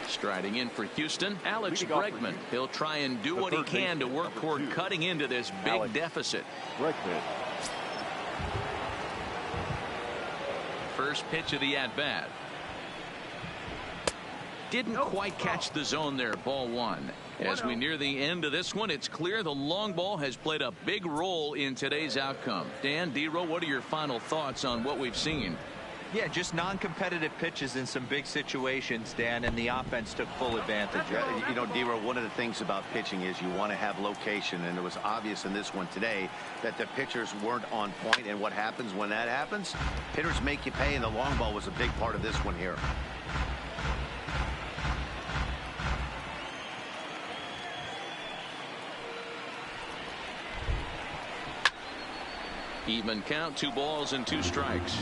Striding in for Houston, Alex Bregman. He'll try and do what he can to work toward cutting into this big deficit. First pitch of the at-bat. Didn't quite catch the zone there. Ball one. As we near the end of this one, it's clear the long ball has played a big role in today's outcome. Dan, D-Row, what are your final thoughts on what we've seen? Yeah, just non-competitive pitches in some big situations, Dan, and the offense took full advantage. You know, D-Row, one of the things about pitching is you want to have location, and it was obvious in this one today that the pitchers weren't on point, and what happens when that happens? Hitters make you pay, and the long ball was a big part of this one here. Even count, 2 balls and 2 strikes.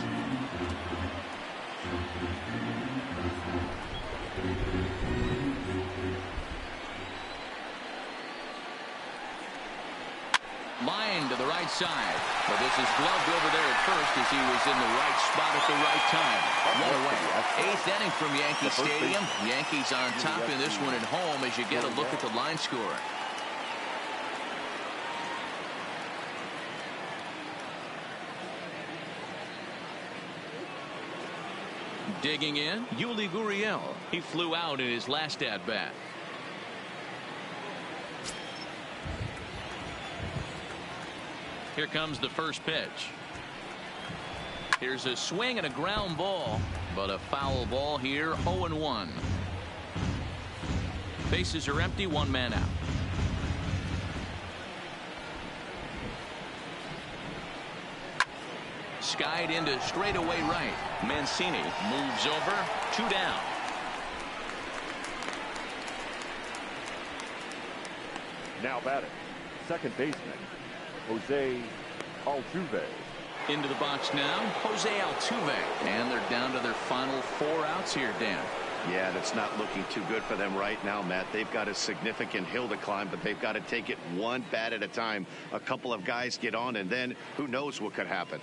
Line to the right side. But this is gloved over there at first as he was in the right spot at the right time. 1 away. 8th inning from Yankee Stadium. Yankees on top in this one at home as you get a look at the line score. Digging in, Yuli Gurriel. He flew out in his last at-bat. Here comes the first pitch. Here's a swing and a ground ball, but a foul ball here. 0-1. Bases are empty, 1 man out. Skied into straightaway right. Mancini moves over. 2 down. Now batting, second baseman, Jose Altuve. Into the box now, Jose Altuve. And they're down to their final 4 outs here, Dan. Yeah, that's not looking too good for them right now, Matt. They've got a significant hill to climb, but they've got to take it 1 bat at a time. A couple of guys get on, and then who knows what could happen.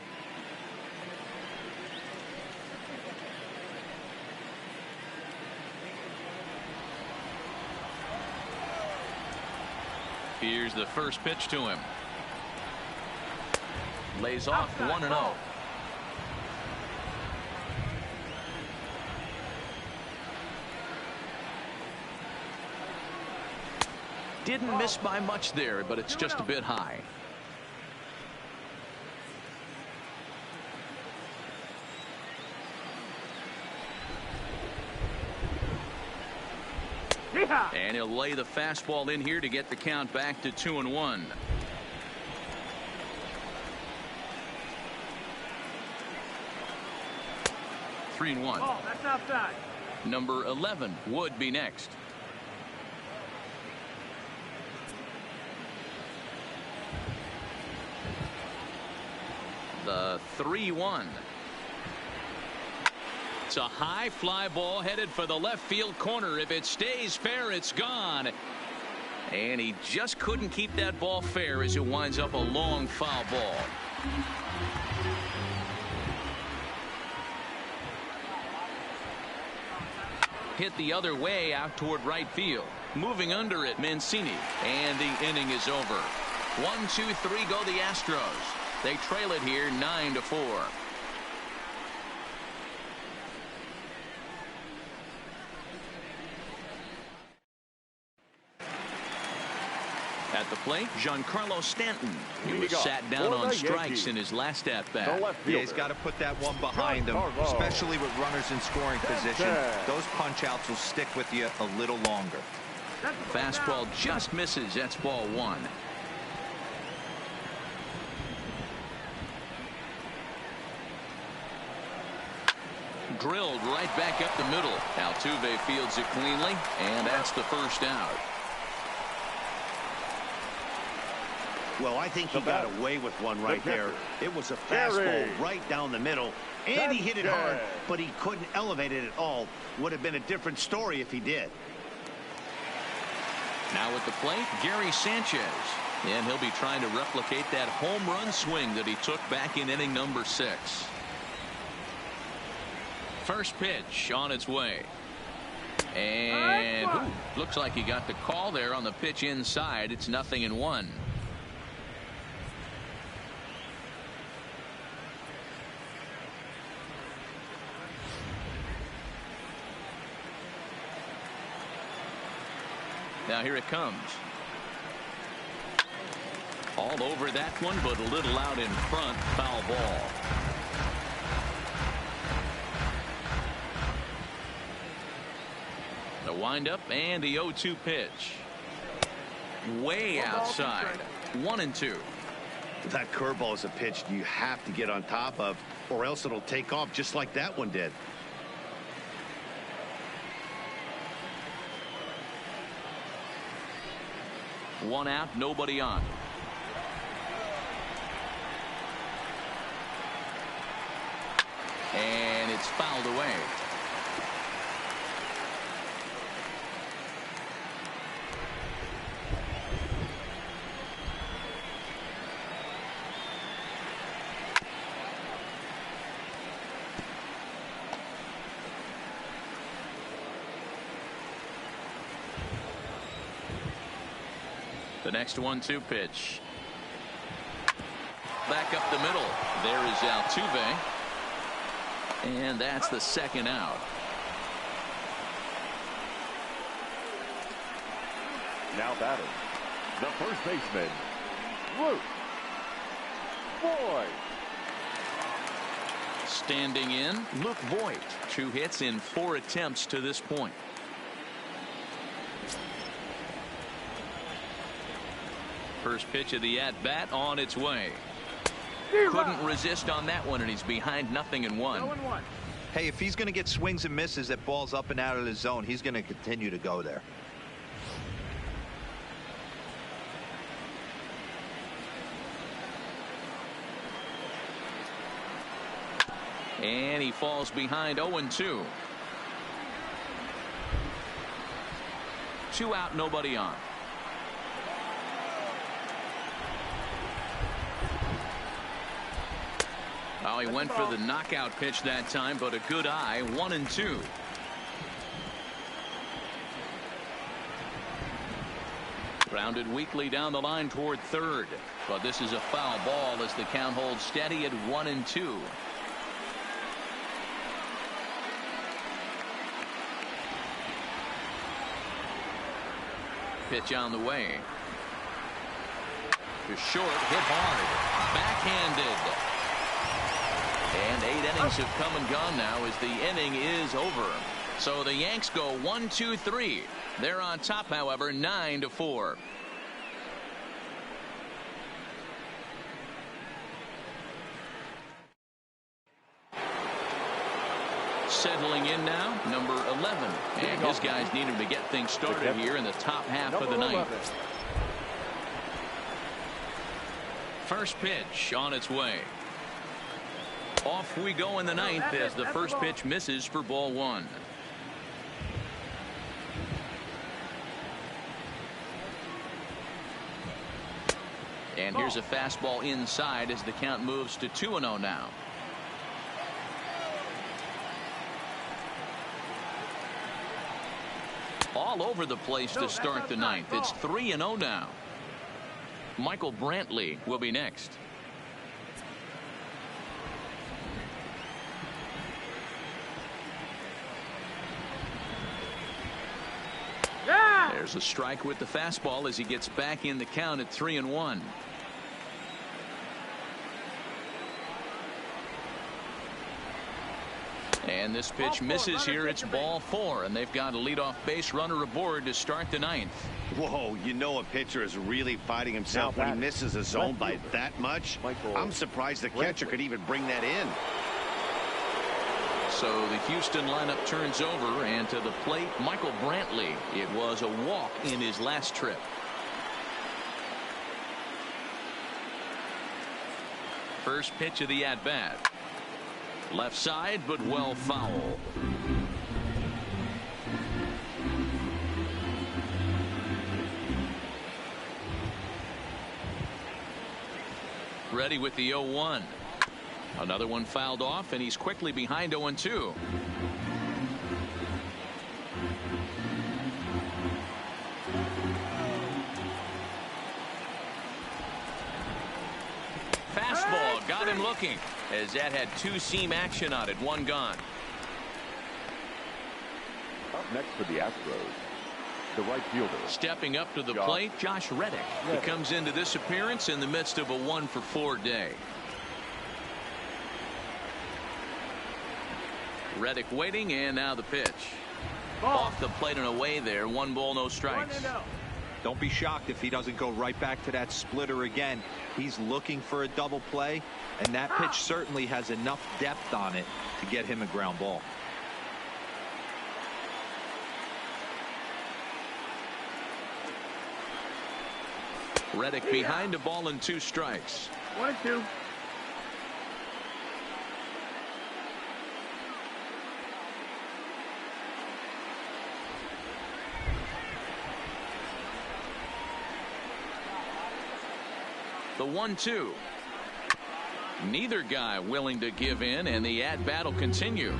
Here's the first pitch to him. Lays off 1-0. Didn't miss by much there, but it's just a bit high. And he'll lay the fastball in here to get the count back to 2-1. Three and one. Oh, that's outside. Number 11 would be next. The 3-1. It's a high fly ball headed for the left field corner. If it stays fair, it's gone. And he just couldn't keep that ball fair as it winds up a long foul ball. Hit the other way out toward right field. Moving under it, Mancini. And the inning is over. 1, 2, 3 go the Astros. They trail it here 9-4. At the plate, Giancarlo Stanton. He was sat down on strikes in his last at-bat. Yeah, he's got to put that one behind him, especially with runners in scoring position. Those punch-outs will stick with you a little longer. Fastball just misses. That's ball one. Drilled right back up the middle. Altuve fields it cleanly, and that's the first out. Well, I think he got away with one right there. It was a fastball right down the middle, and he hit it hard, but he couldn't elevate it at all. Would have been a different story if he did. Now at the plate, Gary Sanchez. And he'll be trying to replicate that home run swing that he took back in inning number 6. First pitch on its way. And looks like he got the call there on the pitch inside. It's 0-1. Now here it comes. All over that one, but a little out in front. Foul ball. The windup and the 0-2 pitch. Way outside. 1-2. That curveball is a pitch you have to get on top of, or else it'll take off just like that one did. One out, nobody on. And it's fouled away. The next 1-2 pitch. Back up the middle. There is Altuve. And that's the second out. Now batting, the first baseman, Luke Voigt. Standing in, Luke Voigt. 2 hits in 4 attempts to this point. First pitch of the at-bat on its way. Couldn't resist on that one, and he's behind 0-1. Hey, if he's going to get swings and misses at balls up and out of the zone, he's going to continue to go there. And he falls behind 0-2. 2 out, nobody on. Oh, he went for the knockout pitch that time, but a good eye. 1-2. Grounded weakly down the line toward third, but this is a foul ball as the count holds steady at 1-2. Pitch on the way. To short, hit hard, backhanded. And 8 innings have come and gone now as the inning is over. So the Yanks go 1-2-3. They're on top, however, 9-4. Settling in now, number 11. And his guys need him to get things started here in the top half of the ninth. First pitch on its way. Off we go in the ninth as the first pitch misses for ball one. And here's a fastball inside as the count moves to 2-0 now. All over the place to start the ninth. It's 3-0 now. Michael Brantley will be next. There's a strike with the fastball as he gets back in the count at 3-1. And this pitch misses here. It's ball four, and they've got a leadoff base runner aboard to start the ninth. Whoa, you know a pitcher is really fighting himself when he misses a zone by that much. I'm surprised the catcher could even bring that in. So the Houston lineup turns over, and to the plate, Michael Brantley. It was a walk in his last trip. First pitch of the at-bat. Left side, but well foul. Ready with the 0-1. Another one fouled off, and he's quickly behind 0-2. Fastball got him looking, as that had two-seam action on it. One gone. Up next for the Astros, the right fielder. Stepping up to the plate, Josh Reddick. He comes into this appearance in the midst of a 1-for-4 day. Reddick waiting, and now the pitch. Off the plate and away there. 1 ball, no strikes. Don't be shocked if he doesn't go right back to that splitter again. He's looking for a double play, and that pitch certainly has enough depth on it to get him a ground ball. Reddick behind a ball and 2 strikes. 1-2. The 1-2. Neither guy willing to give in, and the at-bat will continue.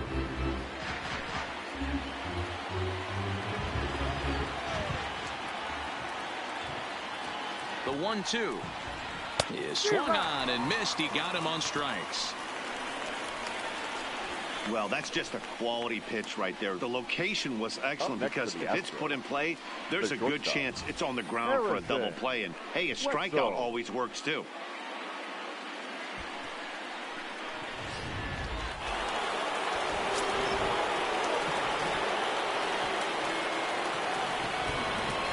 The 1-2 is swung on and missed. He got him on strikes. Well, that's just a quality pitch right there. The location was excellent because if it's put in play, there's a good chance it's on the ground for a double play. And hey, a strikeout always works too.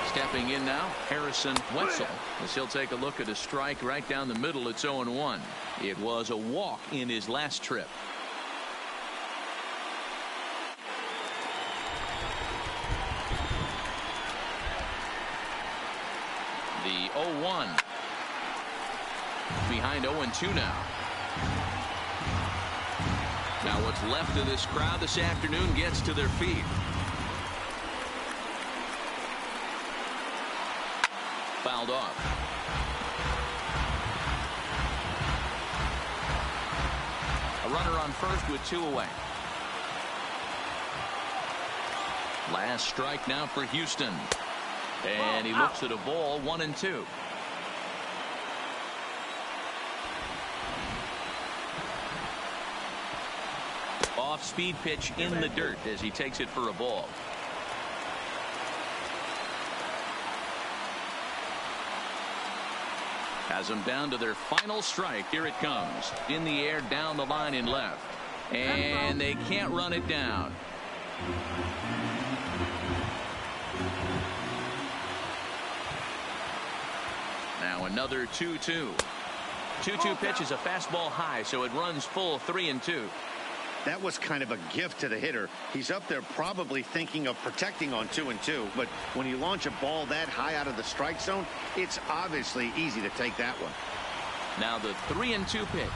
Stepping in now, Harrison Wetzel, as he'll take a look at a strike right down the middle. It's 0-1. It was a walk in his last trip. The 0-1. Behind 0-2 now. Now what's left of this crowd this afternoon gets to their feet. Fouled off. A runner on first with 2 away. Last strike now for Houston. And he looks at a ball. 1-2. Off-speed pitch in the dirt as he takes it for a ball. Has them down to their final strike. Here it comes. In the air, down the line, and left. And they can't run it down. Now another 2-2. 2-2 pitch is a fastball high, so it runs full 3-2. That was kind of a gift to the hitter. He's up there probably thinking of protecting on 2-2, but when you launch a ball that high out of the strike zone, it's obviously easy to take that one. Now the 3-2 pitch.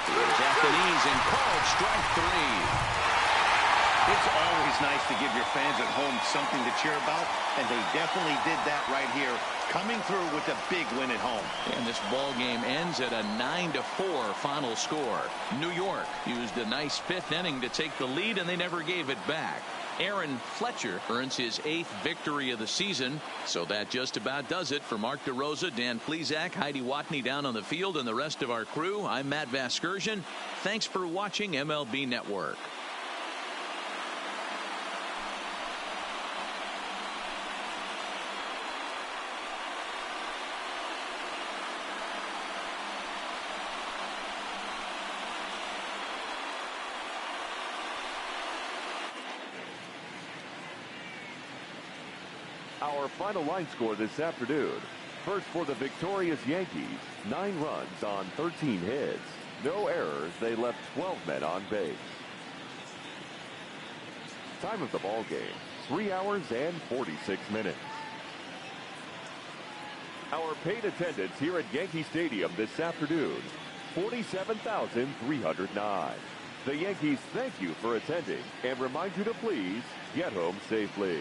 Here's at the knees and called strike 3. It's always nice to give your fans at home something to cheer about, and they definitely did that right here, coming through with a big win at home. And this ball game ends at a 9-4 final score. New York used a nice 5th inning to take the lead, and they never gave it back. Aaron Fletcher earns his 8th victory of the season. So that just about does it for Mark DeRosa, Dan Plesac, Heidi Watney down on the field, and the rest of our crew. I'm Matt Vasgersian. Thanks for watching MLB Network. Our final line score this afternoon. First for the victorious Yankees, 9 runs on 13 hits. No errors. They left 12 men on base. Time of the ball game, 3 hours and 46 minutes. Our paid attendance here at Yankee Stadium this afternoon, 47,309. The Yankees thank you for attending and remind you to please get home safely.